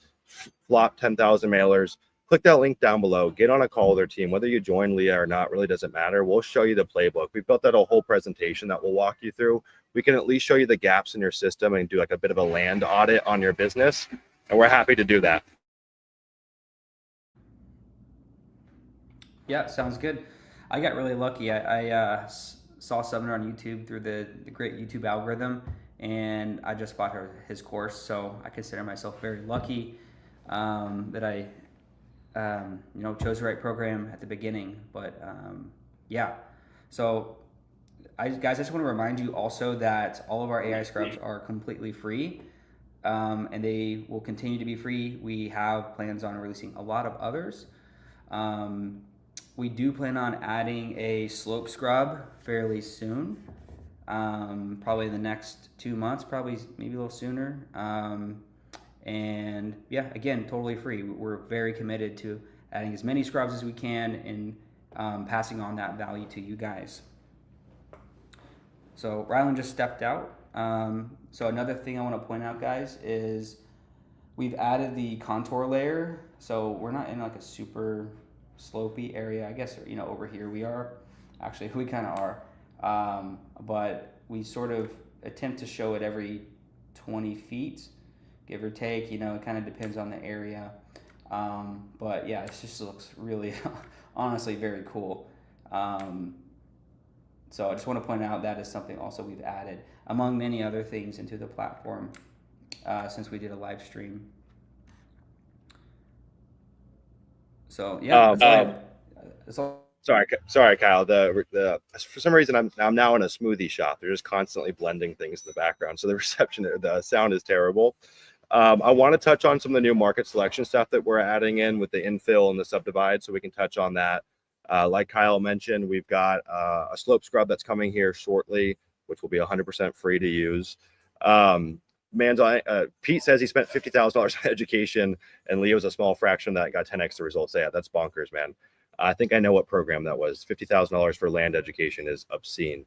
flop 10,000 mailers. Click that link down below. Get on a call with our team. Whether you join LIA or not really doesn't matter. We'll show you the playbook. We've built out a whole presentation that we'll walk you through. We can at least show you the gaps in your system and do like a bit of a land audit on your business. And we're happy to do that. Yeah, sounds good. I got really lucky. I saw Sumner on YouTube through the great YouTube algorithm, and I just bought his course. So I consider myself very lucky that I chose the right program at the beginning. But yeah, so guys, I just want to remind you also that all of our AI scrubs are completely free, and they will continue to be free. We have plans on releasing a lot of others. We do plan on adding a slope scrub fairly soon, probably in the next 2 months, probably maybe a little sooner. And yeah, again, totally free. We're very committed to adding as many scrubs as we can and passing on that value to you guys. So Rylan just stepped out. So another thing I want to point out, guys, is we've added the contour layer. So we're not in like a super slopey area. I guess, over here we are. Actually, we kind of are. But we sort of attempt to show it every 20 feet, give or take. It kind of depends on the area. But yeah, it just looks really, honestly, very cool. So I just want to point out that is something also we've added, among many other things, into the platform since we did a live stream. So yeah, Sorry, Kyle. The for some reason I'm now in a smoothie shop. They're just constantly blending things in the background, so the reception, the sound is terrible. I want to touch on some of the new market selection stuff that we're adding in with the infill and the subdivide, so we can touch on that. Like Kyle mentioned, we've got a slope scrub that's coming here shortly, which will be 100% free to use. Pete says he spent $50,000 on education, and Leo's a small fraction that got 10x the results. Yeah, that's bonkers, man. I think I know what program that was. $50,000 for land education is obscene.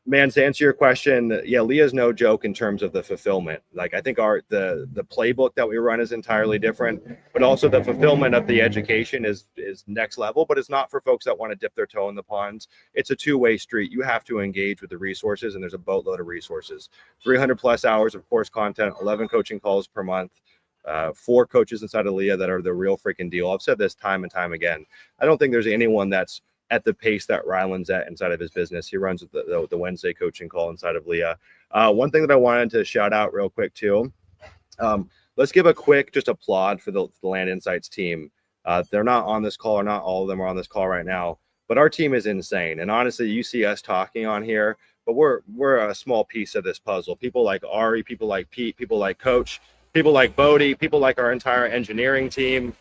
Man, to answer your question, yeah, Leah's no joke in terms of the fulfillment. Like, I think the playbook that we run is entirely different, but also the fulfillment of the education is next level. But it's not for folks that want to dip their toe in the ponds. It's a two-way street. You have to engage with the resources, and there's a boatload of resources. 300 plus hours of course content, 11 coaching calls per month. 4 coaches inside of LIA that are the real freaking deal. I've said this time and time again. I don't think there's anyone that's at the pace that Rylan's at inside of his business. He runs the Wednesday coaching call inside of LIA. One thing that I wanted to shout out real quick too. Let's give a quick just applaud for the Land Insights team. They're not on this call, or not all of them are on this call right now, but our team is insane. And honestly, you see us talking on here, but we're a small piece of this puzzle. People like Ari, people like Pete, people like Coach, people like Bodie, people like our entire engineering team,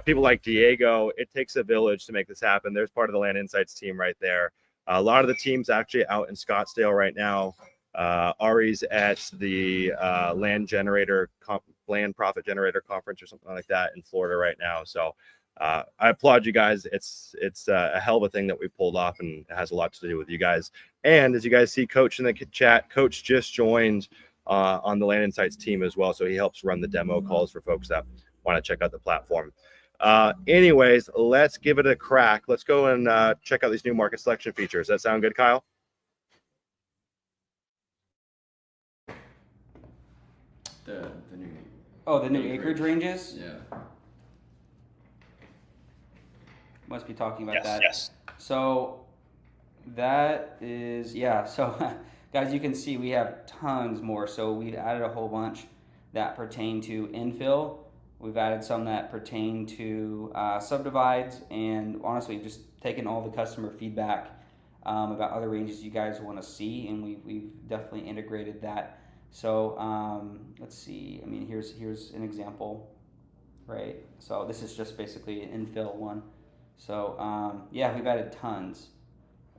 people like Diego. It takes a village to make this happen. There's part of the Land Insights team right there. A lot of the team's actually out in Scottsdale right now. Ari's at the Land Profit Generator Conference or something like that in Florida right now. So I applaud you guys. It's a hell of a thing that we pulled off, and it has a lot to do with you guys. And as you guys see, Coach in the chat, Coach just joined on the Land Insights team as well. So he helps run the demo calls for folks that want to check out the platform. Anyways, let's give it a crack. Let's go and check out these new market selection features. Does that sound good, Kyle? The new. Oh, the new acreage ranges? Yeah. Must be talking about Yes, that. yes. So that is, yeah. So guys, you can see we have tons more. So we've added a whole bunch that pertain to infill. We've added some that pertain to subdivides, and honestly, just taken all the customer feedback about other ranges you guys want to see, and we've definitely integrated that. So let's see. I mean, here's an example, right? So this is just basically an infill one. So yeah, we've added tons,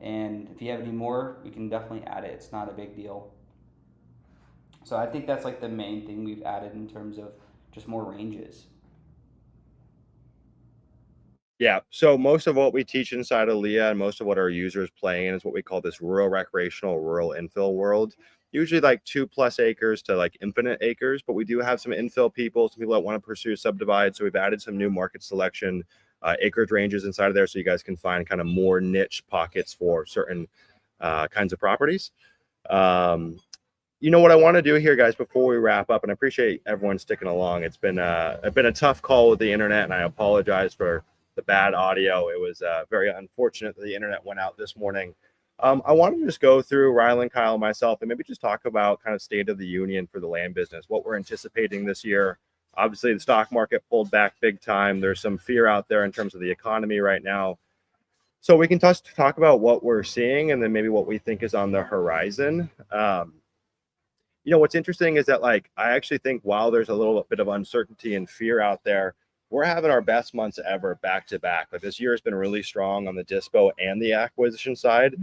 and if you have any more, we can definitely add it. It's not a big deal. So I think that's like the main thing we've added in terms of just more ranges. Yeah. So most of what we teach inside of LIA and most of what our users play in is what we call this rural recreational, rural infill world. Usually like 2+ acres to like infinite acres, but we do have some infill people, some people that want to pursue subdivide. So we've added some new market selection acreage ranges inside of there, so you guys can find kind of more niche pockets for certain kinds of properties. You know what I want to do here, guys, before we wrap up, and I appreciate everyone sticking along. It's been a tough call with the internet, and I apologize for the bad audio. It was very unfortunate that the internet went out this morning. I wanted to just go through, Rylan, Kyle, myself, and maybe just talk about kind of state of the union for the land business, what we're anticipating this year. Obviously, the stock market pulled back big time. There's some fear out there in terms of the economy right now. So we can talk about what we're seeing and then maybe what we think is on the horizon. You know, what's interesting is that, like, I actually think while there's a little bit of uncertainty and fear out there, we're having our best months ever back to back. Like, this year has been really strong on the dispo and the acquisition side.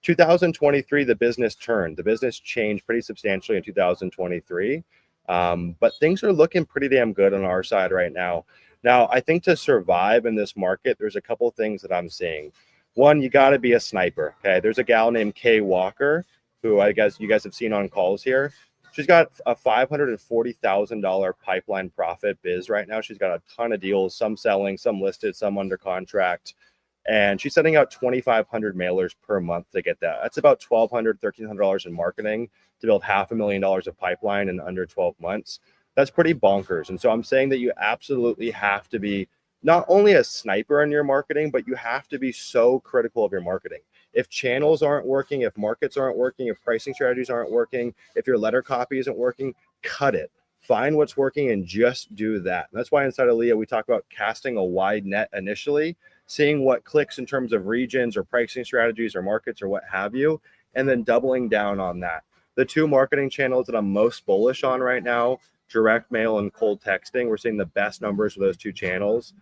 2023, the business turned. The business changed pretty substantially in 2023. But things are looking pretty damn good on our side right now. Now, I think to survive in this market, there's a couple things that I'm seeing. One, you got to be a sniper. Okay. There's a gal named Kay Walker, who I guess you guys have seen on calls here. She's got a $540,000 pipeline profit biz right now. She's got a ton of deals, some selling, some listed, some under contract. And she's sending out 2,500 mailers per month to get that. That's about $1,200, $1,300 in marketing to build $500,000 of pipeline in under 12 months. That's pretty bonkers. And so I'm saying that you absolutely have to be not only a sniper in your marketing, but you have to be so critical of your marketing. If channels aren't working, if markets aren't working, if pricing strategies aren't working, if your letter copy isn't working, cut it. Find what's working and just do that. And that's why inside of LIA, we talk about casting a wide net initially, seeing what clicks in terms of regions or pricing strategies or markets or what have you, and then doubling down on that. The two marketing channels that I'm most bullish on right now, direct mail and cold texting, we're seeing the best numbers for those two channels.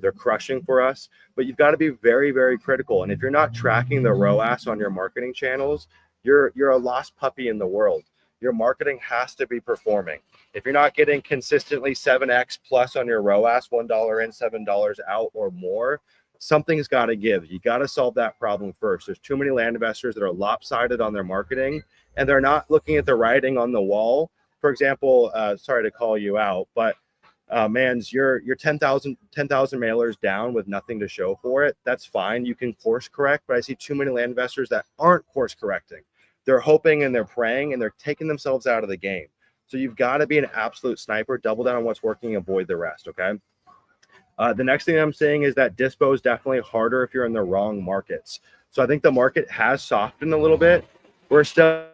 They're crushing for us, but you've got to be very, very critical. And if you're not tracking the ROAS on your marketing channels, you're a lost puppy in the world. Your marketing has to be performing. If you're not getting consistently 7x plus on your ROAS, $1 in, $7 out or more, something's got to give. You got to solve that problem first. There's too many land investors that are lopsided on their marketing, and they're not looking at the writing on the wall. For example, sorry to call you out, but Mans, you're 10,000 mailers down with nothing to show for it. That's fine. You can course correct, but I see too many land investors that aren't course correcting. They're hoping and they're praying and they're taking themselves out of the game. So you've got to be an absolute sniper, double down on what's working, avoid the rest. Okay. The next thing I'm saying is that dispo is definitely harder if you're in the wrong markets. So I think the market has softened a little bit. We're still,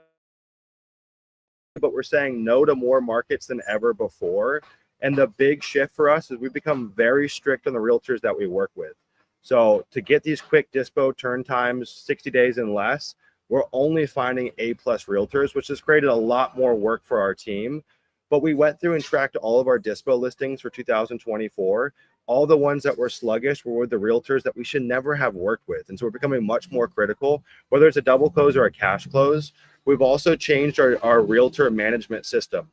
but we're saying no to more markets than ever before. And the big shift for us is we've become very strict on the realtors that we work with. So to get these quick dispo turn times, 60 days and less, we're only finding A+ realtors, which has created a lot more work for our team. But we went through and tracked all of our dispo listings for 2024. All the ones that were sluggish were with the realtors that we should never have worked with. And so we're becoming much more critical, whether it's a double close or a cash close. We've also changed our realtor management system.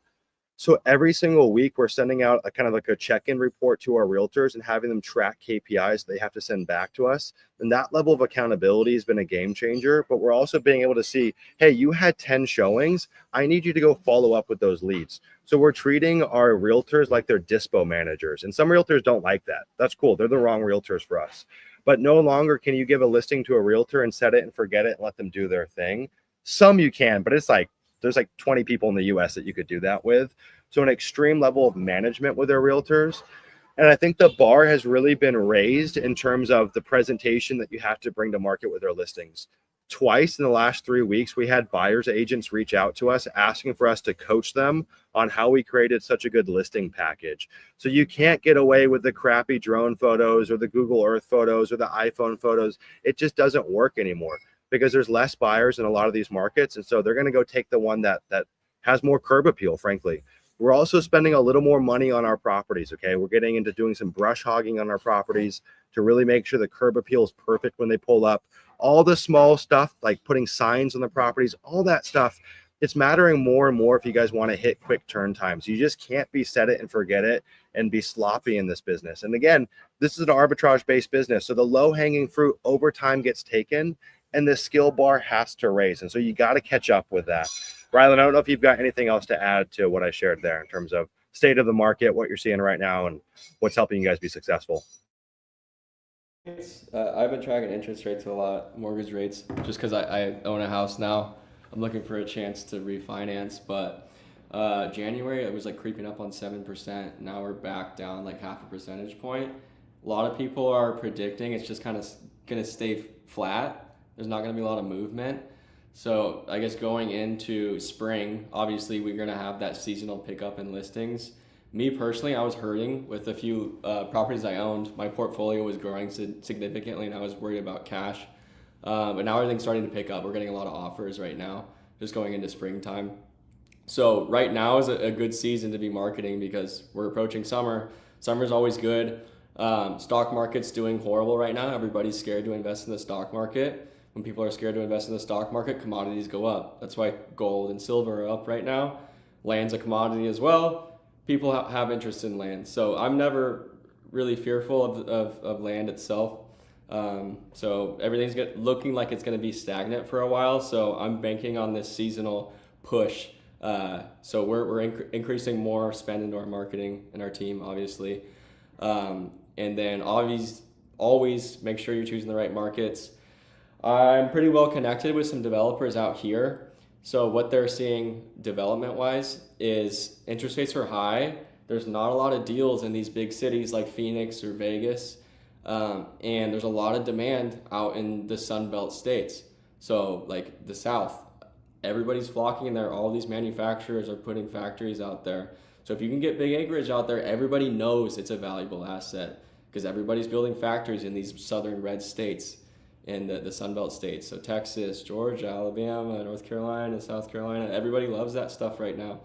So every single week, we're sending out a kind of like a check-in report to our realtors and having them track KPIs they have to send back to us. And that level of accountability has been a game changer. But we're also being able to see, hey, you had 10 showings. I need you to go follow up with those leads. So we're treating our realtors like they're dispo managers. And some realtors don't like that. That's cool. They're the wrong realtors for us. But no longer can you give a listing to a realtor and set it and forget it and let them do their thing. Some you can, but it's like there's like 20 people in the US that you could do that with. So an extreme level of management with their realtors. And I think the bar has really been raised in terms of the presentation that you have to bring to market with their listings. Twice in the last 3 weeks, we had buyers agents reach out to us asking for us to coach them on how we created such a good listing package. So you can't get away with the crappy drone photos or the Google Earth photos or the iPhone photos. It just doesn't work anymore because there's less buyers in a lot of these markets. And so they're going to go take the one that has more curb appeal, frankly. We're also spending a little more money on our properties, okay? We're getting into doing some brush hogging on our properties to really make sure the curb appeal is perfect when they pull up. All the small stuff, like putting signs on the properties, all that stuff, it's mattering more and more if you guys want to hit quick turn times. You just can't be set it and forget it and be sloppy in this business. And again, this is an arbitrage-based business. So the low-hanging fruit over time gets taken and the skill bar has to raise. And so you got to catch up with that. Rylan, I don't know if you've got anything else to add to what I shared there in terms of state of the market, what you're seeing right now, and what's helping you guys be successful. I've been tracking interest rates a lot, mortgage rates, just because I own a house now. I'm looking for a chance to refinance, but January it was like creeping up on 7%. Now we're back down like half a percentage point. A lot of people are predicting it's just kind of going to stay flat. There's not going to be a lot of movement. So I guess going into spring, obviously we're going to have that seasonal pickup in listings. Me personally, I was hurting with a few properties I owned. My portfolio was growing significantly and I was worried about cash. But now everything's starting to pick up. We're getting a lot of offers right now, just going into springtime. So right now is a good season to be marketing because we're approaching summer. Summer's always good. Stock market's doing horrible right now. Everybody's scared to invest in the stock market. When people are scared to invest in the stock market, commodities go up. That's why gold and silver are up right now. Land's a commodity as well. People have interest in land. So I'm never really fearful of land itself. So everything's looking like it's going to be stagnant for a while. So I'm banking on this seasonal push. So we're increasing more spend into our marketing and our team, obviously. And then always make sure you're choosing the right markets. I'm pretty well connected with some developers out here. So what they're seeing development-wise is interest rates are high. There's not a lot of deals in these big cities like Phoenix or Vegas. And there's a lot of demand out in the Sun Belt states. So like the South, everybody's flocking in there. All these manufacturers are putting factories out there. So if you can get big acreage out there, everybody knows it's a valuable asset because everybody's building factories in these southern red states. In the Sun Belt states, so Texas, Georgia, Alabama, North Carolina, South Carolina, everybody loves that stuff right now.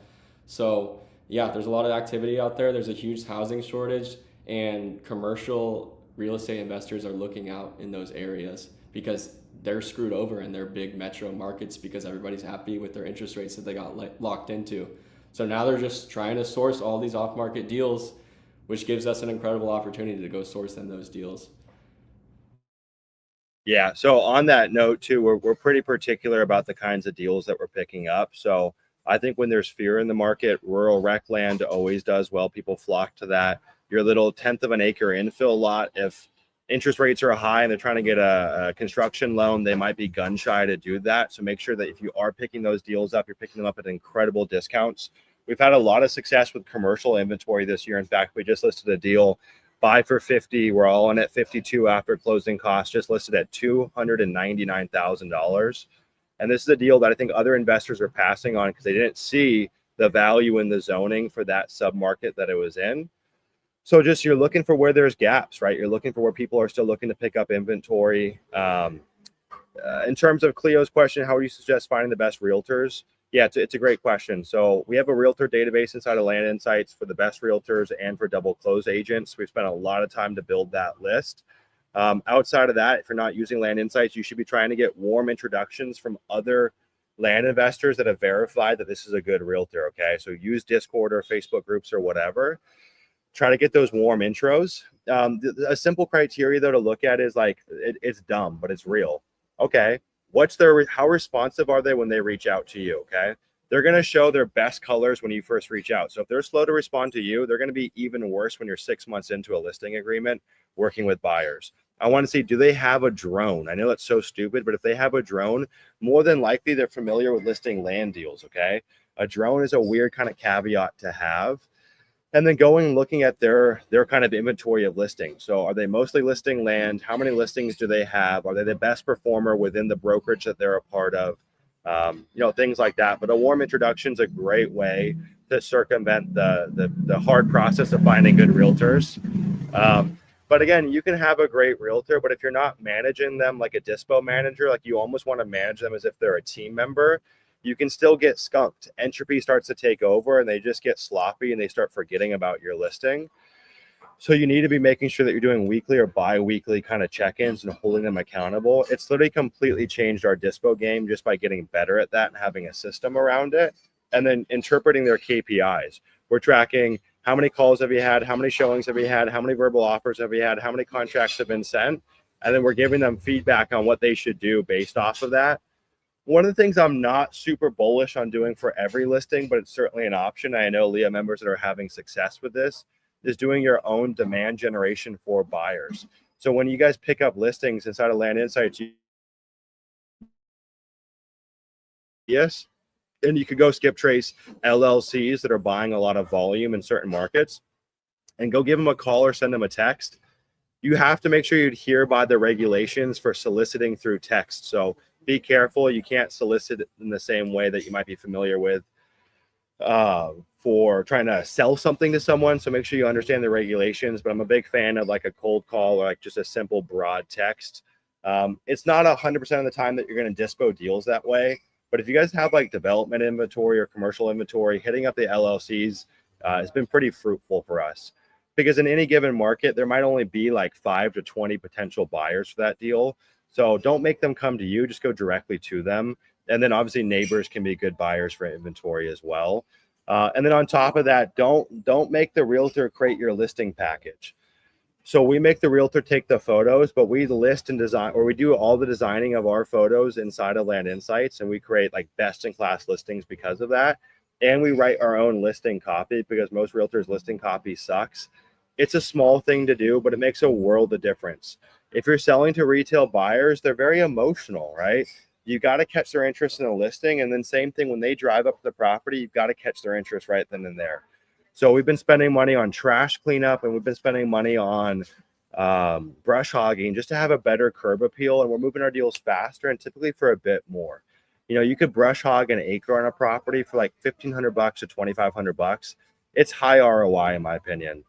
So yeah, there's a lot of activity out there. There's a huge housing shortage and commercial real estate investors are looking out in those areas because they're screwed over in their big metro markets because everybody's happy with their interest rates that they got locked into. So now they're just trying to source all these off-market deals, which gives us an incredible opportunity to go source them those deals. Yeah. So on that note too, we're pretty particular about the kinds of deals that we're picking up. So I think when there's fear in the market, rural rec land always does well. People flock to that. Your little 1/10 of an acre infill lot, if interest rates are high and they're trying to get a construction loan, they might be gun shy to do that. So make sure that if you are picking those deals up, you're picking them up at incredible discounts. We've had a lot of success with commercial inventory this year. In fact, we just listed a deal. Buy for 50. We're all in at 52 after closing costs, just listed at $299,000. And this is a deal that I think other investors are passing on because they didn't see the value in the zoning for that submarket that it was in. So just you're looking for where there's gaps, right? You're looking for where people are still looking to pick up inventory. In terms of Cleo's question, how would you suggest finding the best realtors? Yeah, it's a great question. So we have a realtor database inside of Land Insights for the best realtors and for double close agents. We've spent a lot of time to build that list. Outside of that, if you're not using Land Insights, you should be trying to get warm introductions from other land investors that have verified that this is a good realtor, okay? So use Discord or Facebook groups or whatever. Try to get those warm intros. A simple criteria, though, to look at is like, it's dumb, but it's real. Okay. How responsive are they when they reach out to you? Okay. They're going to show their best colors when you first reach out. So if they're slow to respond to you, they're going to be even worse when you're 6 months into a listing agreement working with buyers. I want to see, do they have a drone? I know that's so stupid, but if they have a drone, more than likely they're familiar with listing land deals, okay? A drone is a weird kind of caveat to have. And then going and looking at their kind of inventory of listings. So are they mostly listing land? How many listings do they have? Are they the best performer within the brokerage that they're a part of? You know, things like that. But a warm introduction is a great way to circumvent the hard process of finding good realtors. But again, you can have a great realtor, but if you're not managing them like a dispo manager, like you almost want to manage them as if they're a team member, you can still get skunked. Entropy starts to take over and they just get sloppy and they start forgetting about your listing. So you need to be making sure that you're doing weekly or bi-weekly kind of check-ins and holding them accountable. It's literally completely changed our dispo game just by getting better at that and having a system around it. And then interpreting their KPIs. We're tracking how many calls have you had, how many showings have you had, how many verbal offers have you had, how many contracts have been sent. And then we're giving them feedback on what they should do based off of that. One of the things I'm not super bullish on doing for every listing, but it's certainly an option. I know LIA members that are having success with this, is doing your own demand generation for buyers. So when you guys pick up listings inside of Land Insights, yes, and you could go Skiptrace LLCs that are buying a lot of volume in certain markets and go give them a call or send them a text. You have to make sure you adhere by the regulations for soliciting through text. So be careful. You can't solicit in the same way that you might be familiar with for trying to sell something to someone. So make sure you understand the regulations. But I'm a big fan of like a cold call or like just a simple broad text. It's not 100% of the time that you're going to dispo deals that way. But if you guys have like development inventory or commercial inventory, hitting up the LLCs has been pretty fruitful for us. Because in any given market, there might only be like 5 to 20 potential buyers for that deal. So don't make them come to you, just go directly to them. And then obviously neighbors can be good buyers for inventory as well. And then on top of that, don't make the realtor create your listing package. So we make the realtor take the photos, but we list and design, or we do all the designing of our photos inside of Land Insights, and we create like best in class listings because of that. And we write our own listing copy because most realtors' listing copy sucks. It's a small thing to do, but it makes a world of difference. If you're selling to retail buyers, they're very emotional, right? You got to catch their interest in a listing. And then same thing when they drive up to the property, you've got to catch their interest right then and there. So we've been spending money on trash cleanup and we've been spending money on brush hogging just to have a better curb appeal. And we're moving our deals faster and typically for a bit more. You know, you could brush hog an acre on a property for like $1,500 to $2,500. It's high ROI in my opinion.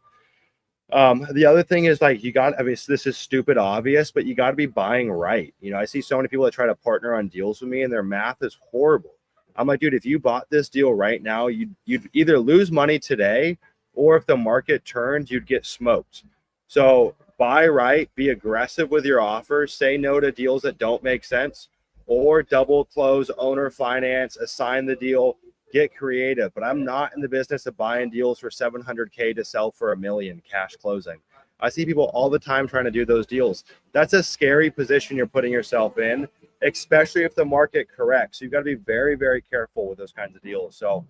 The other thing is like, I mean, this is stupid obvious, but you got to be buying right. You know, I see so many people that try to partner on deals with me and their math is horrible. I'm like, dude, if you bought this deal right now, you'd either lose money today, or if the market turns, you'd get smoked. So buy right, be aggressive with your offers, say no to deals that don't make sense, or double close, owner finance, assign the deal, get creative. But I'm not in the business of buying deals for $700K to sell for $1 million cash closing. I see people all the time trying to do those deals. That's a scary position you're putting yourself in, especially if the market corrects. You've got to be very, very careful with those kinds of deals. So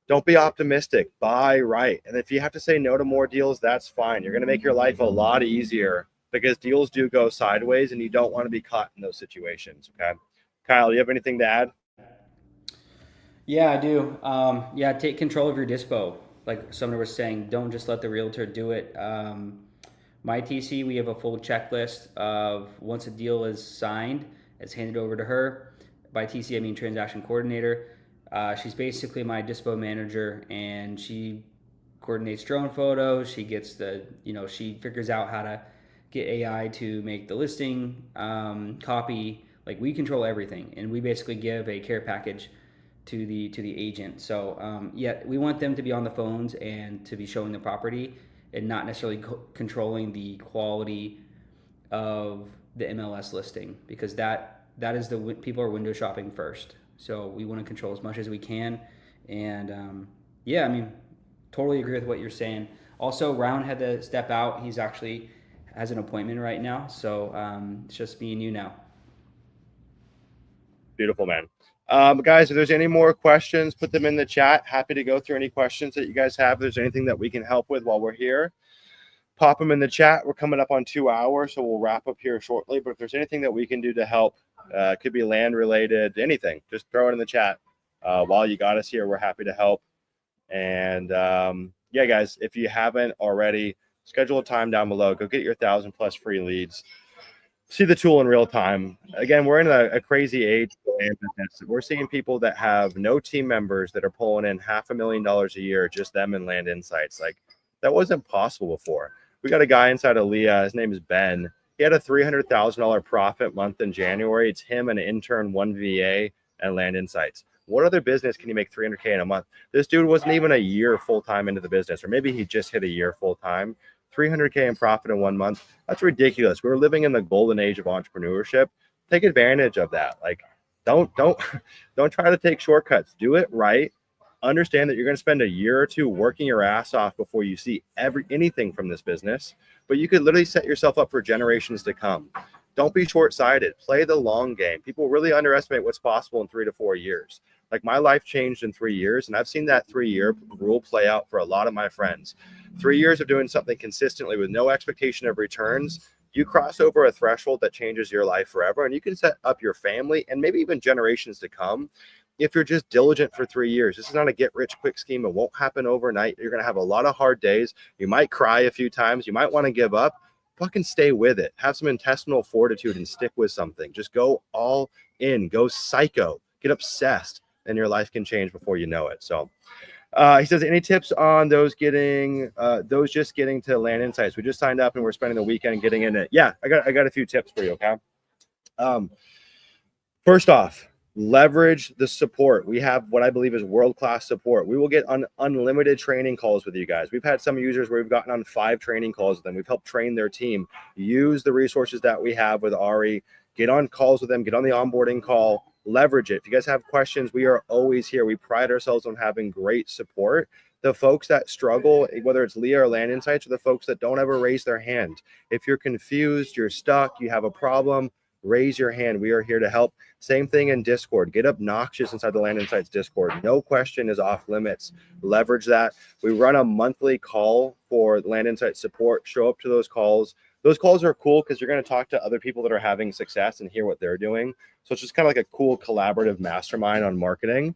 don't be optimistic, buy right. And if you have to say no to more deals, that's fine. You're going to make your life a lot easier because deals do go sideways and you don't want to be caught in those situations. Okay. Kyle, do you have anything to add? Yeah, I do. Yeah, take control of your dispo. Like Sumner was saying, don't just let the realtor do it. My TC, we have a full checklist of once a deal is signed, it's handed over to her. By TC, I mean transaction coordinator. She's basically my dispo manager, and she coordinates drone photos. She gets she figures out how to get AI to make the listing copy. Like we control everything, and we basically give a care package to the agent. So yeah, we want them to be on the phones and to be showing the property and not necessarily controlling the quality of the MLS listing, because that is people are window shopping first. So we want to control as much as we can. And yeah, I mean, totally agree with what you're saying. Also, Round had to step out. He's actually has an appointment right now. So it's just me and you now. Beautiful, man. Guys, if there's any more questions, put them in the chat. Happy to go through any questions that you guys have. If there's anything that we can help with while we're here, pop them in the chat. We're coming up on 2 hours, so we'll wrap up here shortly. But if there's anything that we can do to help, could be land related, anything, just throw it in the chat. While you got us here, we're happy to help. And yeah, guys, if you haven't already, schedule a time down below. Go get your 1,000+ free leads. See the tool in real time. Again, we're in a crazy age. We're seeing people that have no team members that are pulling in $500,000 a year, just them and Land Insights. Like, that wasn't possible before. We got a guy inside of LIA. His name is Ben. He had a $300,000 profit month in January. It's him, an intern, one VA, and Land Insights. What other business can you make $300K in a month? This dude wasn't even a year full-time into the business, or maybe he just hit a year full-time. $300K in profit in 1 month. That's ridiculous. We're living in the golden age of entrepreneurship. Take advantage of that. Like, don't try to take shortcuts. Do it right. Understand that you're going to spend a year or two working your ass off before you see anything from this business, but you could literally set yourself up for generations to come. Don't be short-sighted. Play the long game. People really underestimate what's possible in 3 to 4 years. Like, my life changed in 3 years, and I've seen that 3-year rule play out for a lot of my friends. 3 years of doing something consistently with no expectation of returns, you cross over a threshold that changes your life forever, and you can set up your family and maybe even generations to come if you're just diligent for 3 years. This is not a get-rich-quick scheme. It won't happen overnight. You're going to have a lot of hard days. You might cry a few times. You might want to give up. Fucking stay with it. Have some intestinal fortitude and stick with something. Just go all in. Go psycho. Get obsessed, and your life can change before you know it. So he says, any tips on those just getting to Land Insights? We just signed up and we're spending the weekend getting in it. Yeah, I got a few tips for you. Okay. First off, leverage the support. We have what I believe is world-class support. We will get unlimited training calls with you guys. We've had some users where we've gotten on 5 training calls with them. We've helped train their team. Use the resources that we have with Ari. Get on calls with them. Get on the onboarding call. Leverage it. If you guys have questions, we are always here. We pride ourselves on having great support. The folks that struggle, whether it's LIA or Land Insights, are the folks that don't ever raise their hand. If you're confused, you're stuck, you have a problem, raise your hand. We are here to help. Same thing in Discord. Get obnoxious inside the Land Insights Discord. No question is off limits. Leverage that. We run a monthly call for Land Insights support. Show up to those calls. Those calls are cool because you're going to talk to other people that are having success and hear what they're doing. So it's just kind of like a cool collaborative mastermind on marketing.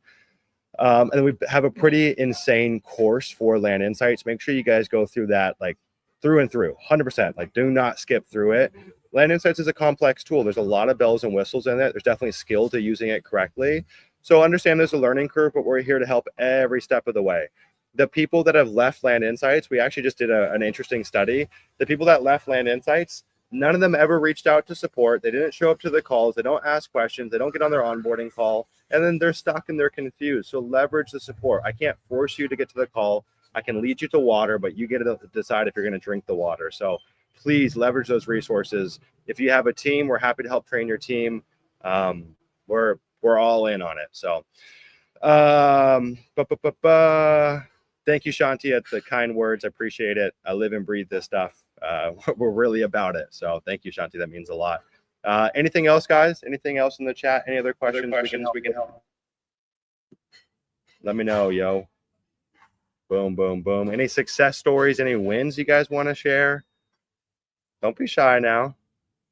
And then we have a pretty insane course for Land Insights. Make sure you guys go through that, like, through and through, 100%. Like, do not skip through it. Land Insights is a complex tool. There's a lot of bells and whistles in it. There's definitely skill to using it correctly. So understand there's a learning curve, but we're here to help every step of the way. The people that have left Land Insights, we actually just did an interesting study. The people that left Land Insights, none of them ever reached out to support. They didn't show up to the calls. They don't ask questions. They don't get on their onboarding call. And then they're stuck and they're confused. So leverage the support. I can't force you to get to the call. I can lead you to water, but you get to decide if you're going to drink the water. So please leverage those resources. If you have a team, we're happy to help train your team. We're all in on it. So thank you, Shanti. It's the kind words. I appreciate it. I live and breathe this stuff. We're really about it. So thank you, Shanti. That means a lot. Anything else, guys? Anything else in the chat? Any other questions? We can help. Let me know, yo. Boom, boom, boom. Any success stories? Any wins you guys want to share? Don't be shy now.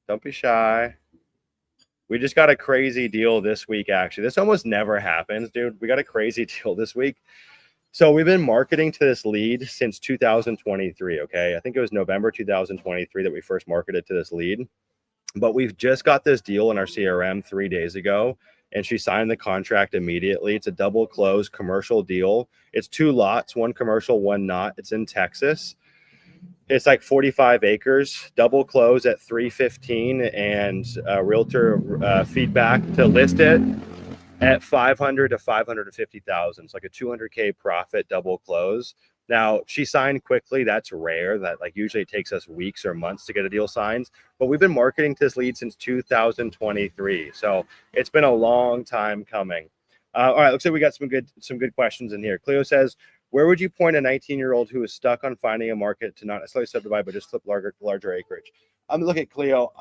Don't be shy. We just got a crazy deal this week, actually. This almost never happens, dude. We got a crazy deal this week. So we've been marketing to this lead since 2023, okay? I think it was November 2023 that we first marketed to this lead. But we've just got this deal in our CRM 3 days ago, and she signed the contract immediately. It's a double close commercial deal. It's 2 lots, 1 commercial, 1 not. It's in Texas. It's like 45 acres, double close at $315, and realtor feedback to list it at $500,000 to $550,000. It's like a $200K profit double close. Now, she signed quickly. That's rare. That, like, usually it takes us weeks or months to get a deal signed. But we've been marketing to this lead since 2023. So it's been a long time coming. All right, looks like we got some good questions in here. Cleo says, where would you point a 19-year-old who is stuck on finding a market to not necessarily subdivide, but just flip larger acreage? I'm looking at Cleo.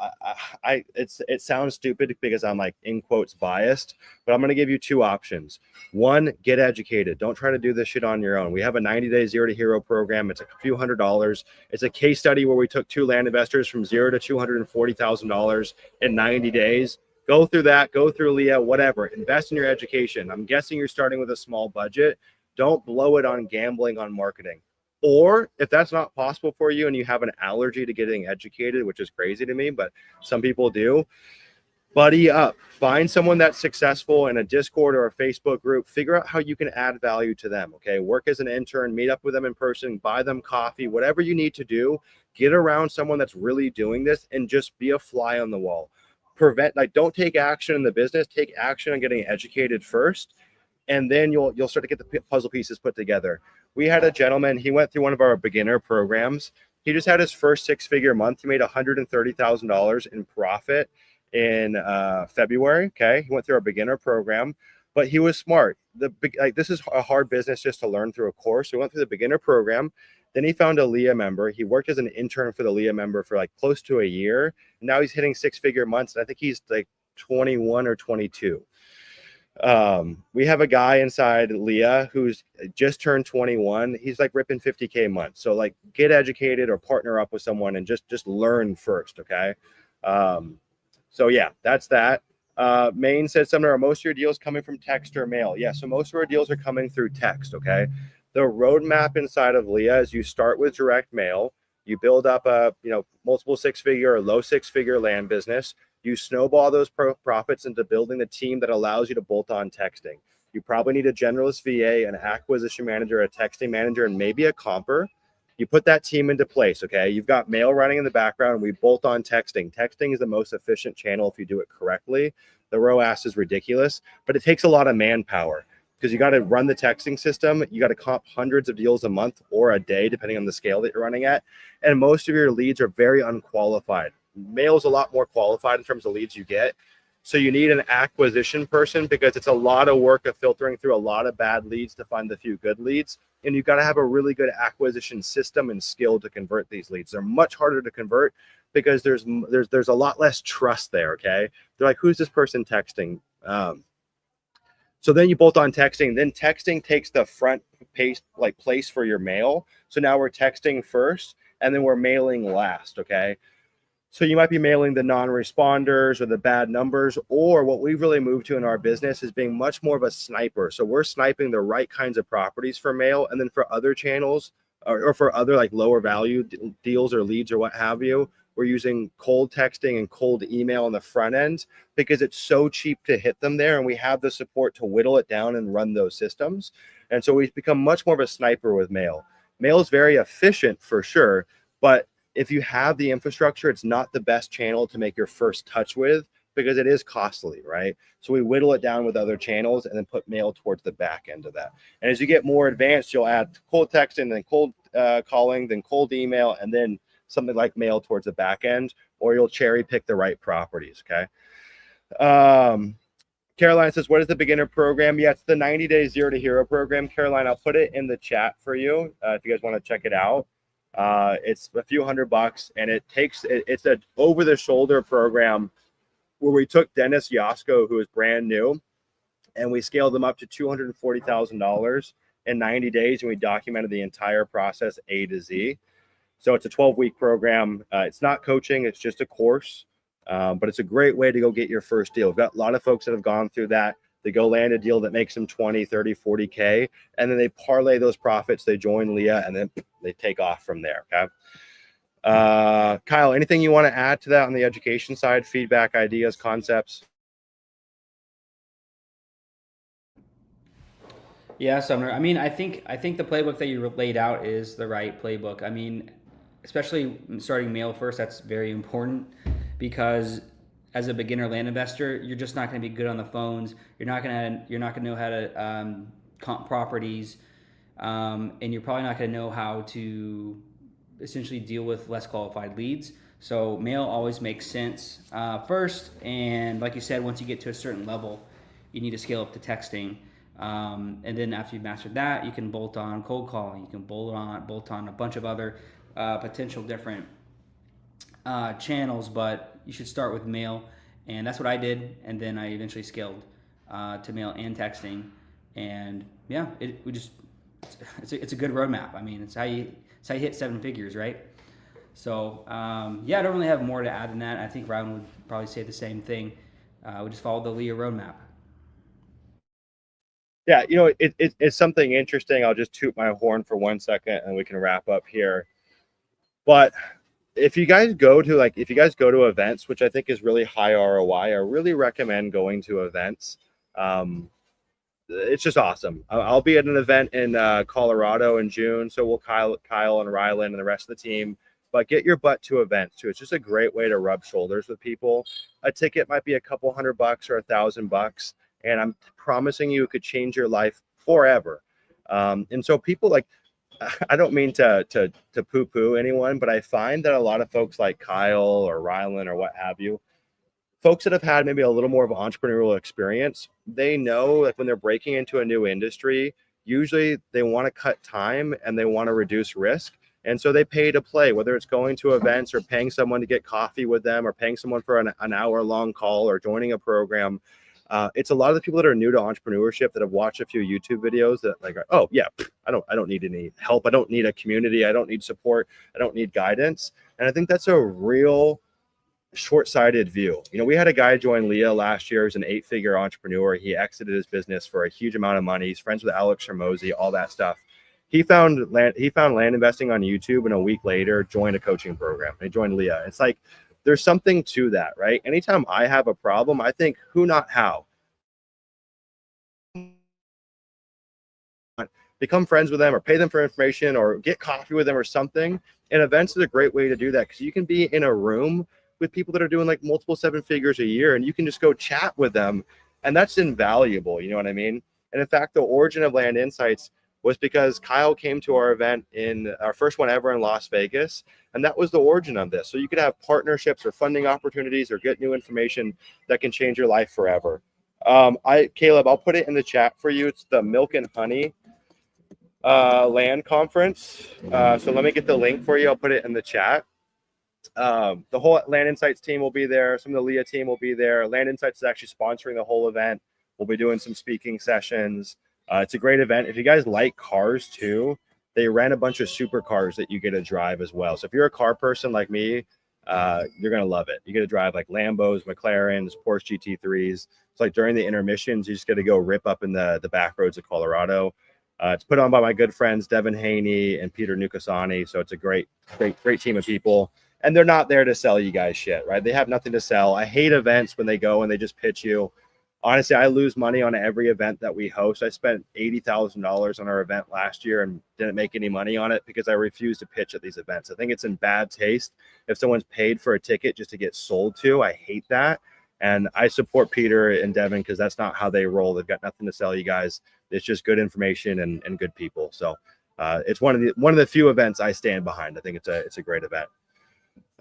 It sounds stupid because I'm like in quotes biased, but I'm going to give you two options. One, get educated. Don't try to do this shit on your own. We have a 90-day zero to hero program. It's a few $100s. It's a case study where we took 2 land investors from $0 to $240,000 in 90 days. Go through that. Go through LIA. Whatever. Invest in your education. I'm guessing you're starting with a small budget. Don't blow it on gambling on marketing. Or if that's not possible for you and you have an allergy to getting educated, which is crazy to me, but some people do, buddy up. Find someone that's successful in a Discord or a Facebook group. Figure out how you can add value to them, okay? Work as an intern, meet up with them in person, buy them coffee, whatever you need to do. Get around someone that's really doing this and just be a fly on the wall. Don't take action in the business. Take action on getting educated first, and then you'll start to get the puzzle pieces put together. We had a gentleman, he went through one of our beginner programs. He just had his first 6-figure month. He made $130,000 in profit in February. Okay. He went through our beginner program, but he was smart. This is a hard business just to learn through a course. So he went through the beginner program. Then he found a LIA member. He worked as an intern for the LIA member for like close to a year. Now he's hitting 6-figure months. And I think he's like 21 or 22. We have a guy inside LIA who's just turned 21. He's like ripping 50K a month. So like get educated or partner up with someone and just learn first. Okay. So yeah, that's that. Maine said, Sumner, are most of your deals coming from text or mail? Yeah. So most of our deals are coming through text. Okay. The roadmap inside of LIA is you start with direct mail. You build up a, multiple 6-figure or low 6-figure land business. You snowball those profits into building the team that allows you to bolt on texting. You probably need a generalist VA, an acquisition manager, a texting manager, and maybe a comper. You put that team into place, okay? You've got mail running in the background, and we bolt on texting. Texting is the most efficient channel if you do it correctly. The ROAS is ridiculous, but it takes a lot of manpower because you got to run the texting system. You got to comp hundreds of deals a month or a day, depending on the scale that you're running at. And most of your leads are very unqualified. Mail is a lot more qualified in terms of leads you get. So you need an acquisition person because it's a lot of work of filtering through a lot of bad leads to find the few good leads. And you've got to have a really good acquisition system and skill to convert these leads. They're much harder to convert because there's a lot less trust there, okay? They're like, who's this person texting? So then you bolt on texting. Then texting takes the front place for your mail. So now we're texting first and then we're mailing last, okay? So you might be mailing the non-responders or the bad numbers, or what we've really moved to in our business is being much more of a sniper. So we're sniping the right kinds of properties for mail, and then for other channels or for other like lower value deals or leads or what have you, we're using cold texting and cold email on the front end because it's so cheap to hit them there, and we have the support to whittle it down and run those systems. And so we've become much more of a sniper with mail. Mail is very efficient for sure, but if you have the infrastructure, it's not the best channel to make your first touch with because it is costly, right? So we whittle it down with other channels and then put mail towards the back end of that. And as you get more advanced, you'll add cold texting, then cold calling, then cold email, and then something like mail towards the back end, or you'll cherry pick the right properties, okay? Caroline says, what is the beginner program? Yeah, it's the 90-day zero to hero program. Caroline, I'll put it in the chat for you if you guys want to check it out. It's a few $100 and it's an over-the-shoulder program where we took Dennis Yasko, who is brand new, and we scaled them up to $240,000 in 90 days, and we documented the entire process A to Z. So it's a 12-week program. It's not coaching, it's just a course, but it's a great way to go get your first deal. We've got a lot of folks that have gone through that. They go land a deal that makes them 20, 30, 40K, and then they parlay those profits. They join LIA, and then they take off from there, okay? Kyle, anything you want to add to that on the education side? Feedback, ideas, concepts? Yeah, Sumner. I mean, I think the playbook that you laid out is the right playbook. I mean, especially starting mail first, that's very important because as a beginner land investor, you're just not going to be good on the phones. You're not going to know how to comp properties, and you're probably not going to know how to essentially deal with less qualified leads. So mail always makes sense first, and like you said, once you get to a certain level, you need to scale up to texting. And then after you've mastered that, you can bolt on cold calling. You can bolt on a bunch of other potential different channels, but you should start with mail, and that's what I did. And then I eventually scaled to mail and texting, and yeah, it's a good roadmap. I mean, it's how you hit 7 figures, right? So yeah, I don't really have more to add than that. I think Ryan would probably say the same thing. We just followed the LIA roadmap. Yeah, it's something interesting. I'll just toot my horn for 1 second and we can wrap up here. But if you guys go to events, which I think is really high ROI, I really recommend going to events. It's just awesome. I'll be at an event in Colorado in June, so will Kyle and Rylan and the rest of the team. But get your butt to events too. It's just a great way to rub shoulders with people. A ticket might be a couple $100 or $1,000, and I'm promising you it could change your life forever. And so people like, I don't mean to poo-poo anyone, but I find that a lot of folks like Kyle or Rylan or what have you, folks that have had maybe a little more of an entrepreneurial experience, they know that when they're breaking into a new industry, usually they want to cut time and they want to reduce risk. And so they pay to play, whether it's going to events or paying someone to get coffee with them or paying someone for an hour-long call or joining a program. It's a lot of the people that are new to entrepreneurship that have watched a few YouTube videos that like, oh yeah, I don't need any help. I don't need a community. I don't need support. I don't need guidance. And I think that's a real short-sighted view. We had a guy join LIA last year. He's an 8-figure entrepreneur. He exited his business for a huge amount of money. He's friends with Alex Hormozy, all that stuff. He found land investing on YouTube, and a week later joined a coaching program. He joined LIA. It's like there's something to that, right? Anytime I have a problem, I think who, not how. Become friends with them or pay them for information or get coffee with them or something. And events is a great way to do that because you can be in a room with people that are doing like multiple 7 figures a year and you can just go chat with them. And that's invaluable. You know what I mean? And in fact, the origin of Land Insights was because Kyle came to our event in our first one ever in Las Vegas. And that was the origin of this. So you could have partnerships or funding opportunities or get new information that can change your life forever. Caleb, I'll put it in the chat for you. It's the Milk and Honey land conference. So let me get the link for you. I'll put it in the chat. The whole Land Insights team will be there. Some of the LIA team will be there. Land Insights is actually sponsoring the whole event. We'll be doing some speaking sessions. It's a great event. If you guys like cars too, they rent a bunch of supercars that you get to drive as well. So if you're a car person like me, you're going to love it. You get to drive like Lambos, McLarens, Porsche GT3s. It's like during the intermissions, you just get to go rip up in the back roads of Colorado. It's put on by my good friends, Devin Haney and Peter Nukasani. So it's a great team of people. And they're not there to sell you guys shit, right? They have nothing to sell. I hate events when they go and they just pitch you. Honestly, I lose money on every event that we host. I spent $80,000 on our event last year and didn't make any money on it because I refuse to pitch at these events. I think it's in bad taste if someone's paid for a ticket just to get sold to. I hate that. And I support Peter and Devin because that's not how they roll. They've got nothing to sell you guys. It's just good information and good people. So it's one of the few events I stand behind. I think it's a great event.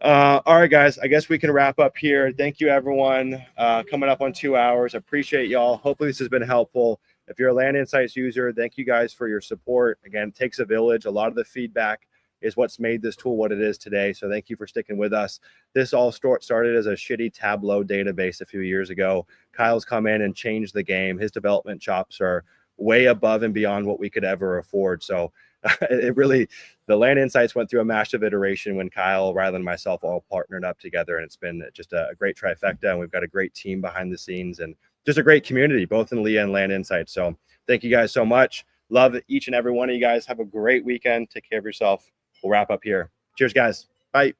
All right, guys, I guess we can wrap up here. Thank you, everyone. Coming up on 2 hours. Appreciate y'all. Hopefully this has been helpful. If you're a Land Insights user, thank you guys for your support. Again, it takes a village. A lot of the feedback is what's made this tool what it is today. So thank you for sticking with us. This all started as a shitty Tableau database a few years ago. Kyle's come in and changed the game. His development chops are way above and beyond what we could ever afford. So the Land Insights went through a massive iteration when Kyle, Rylan, and myself all partnered up together, and it's been just a great trifecta. And we've got a great team behind the scenes and just a great community, both in LIA and Land Insights. So thank you guys so much. Love each and every one of you guys. Have a great weekend. Take care of yourself. We'll wrap up here. Cheers, guys. Bye.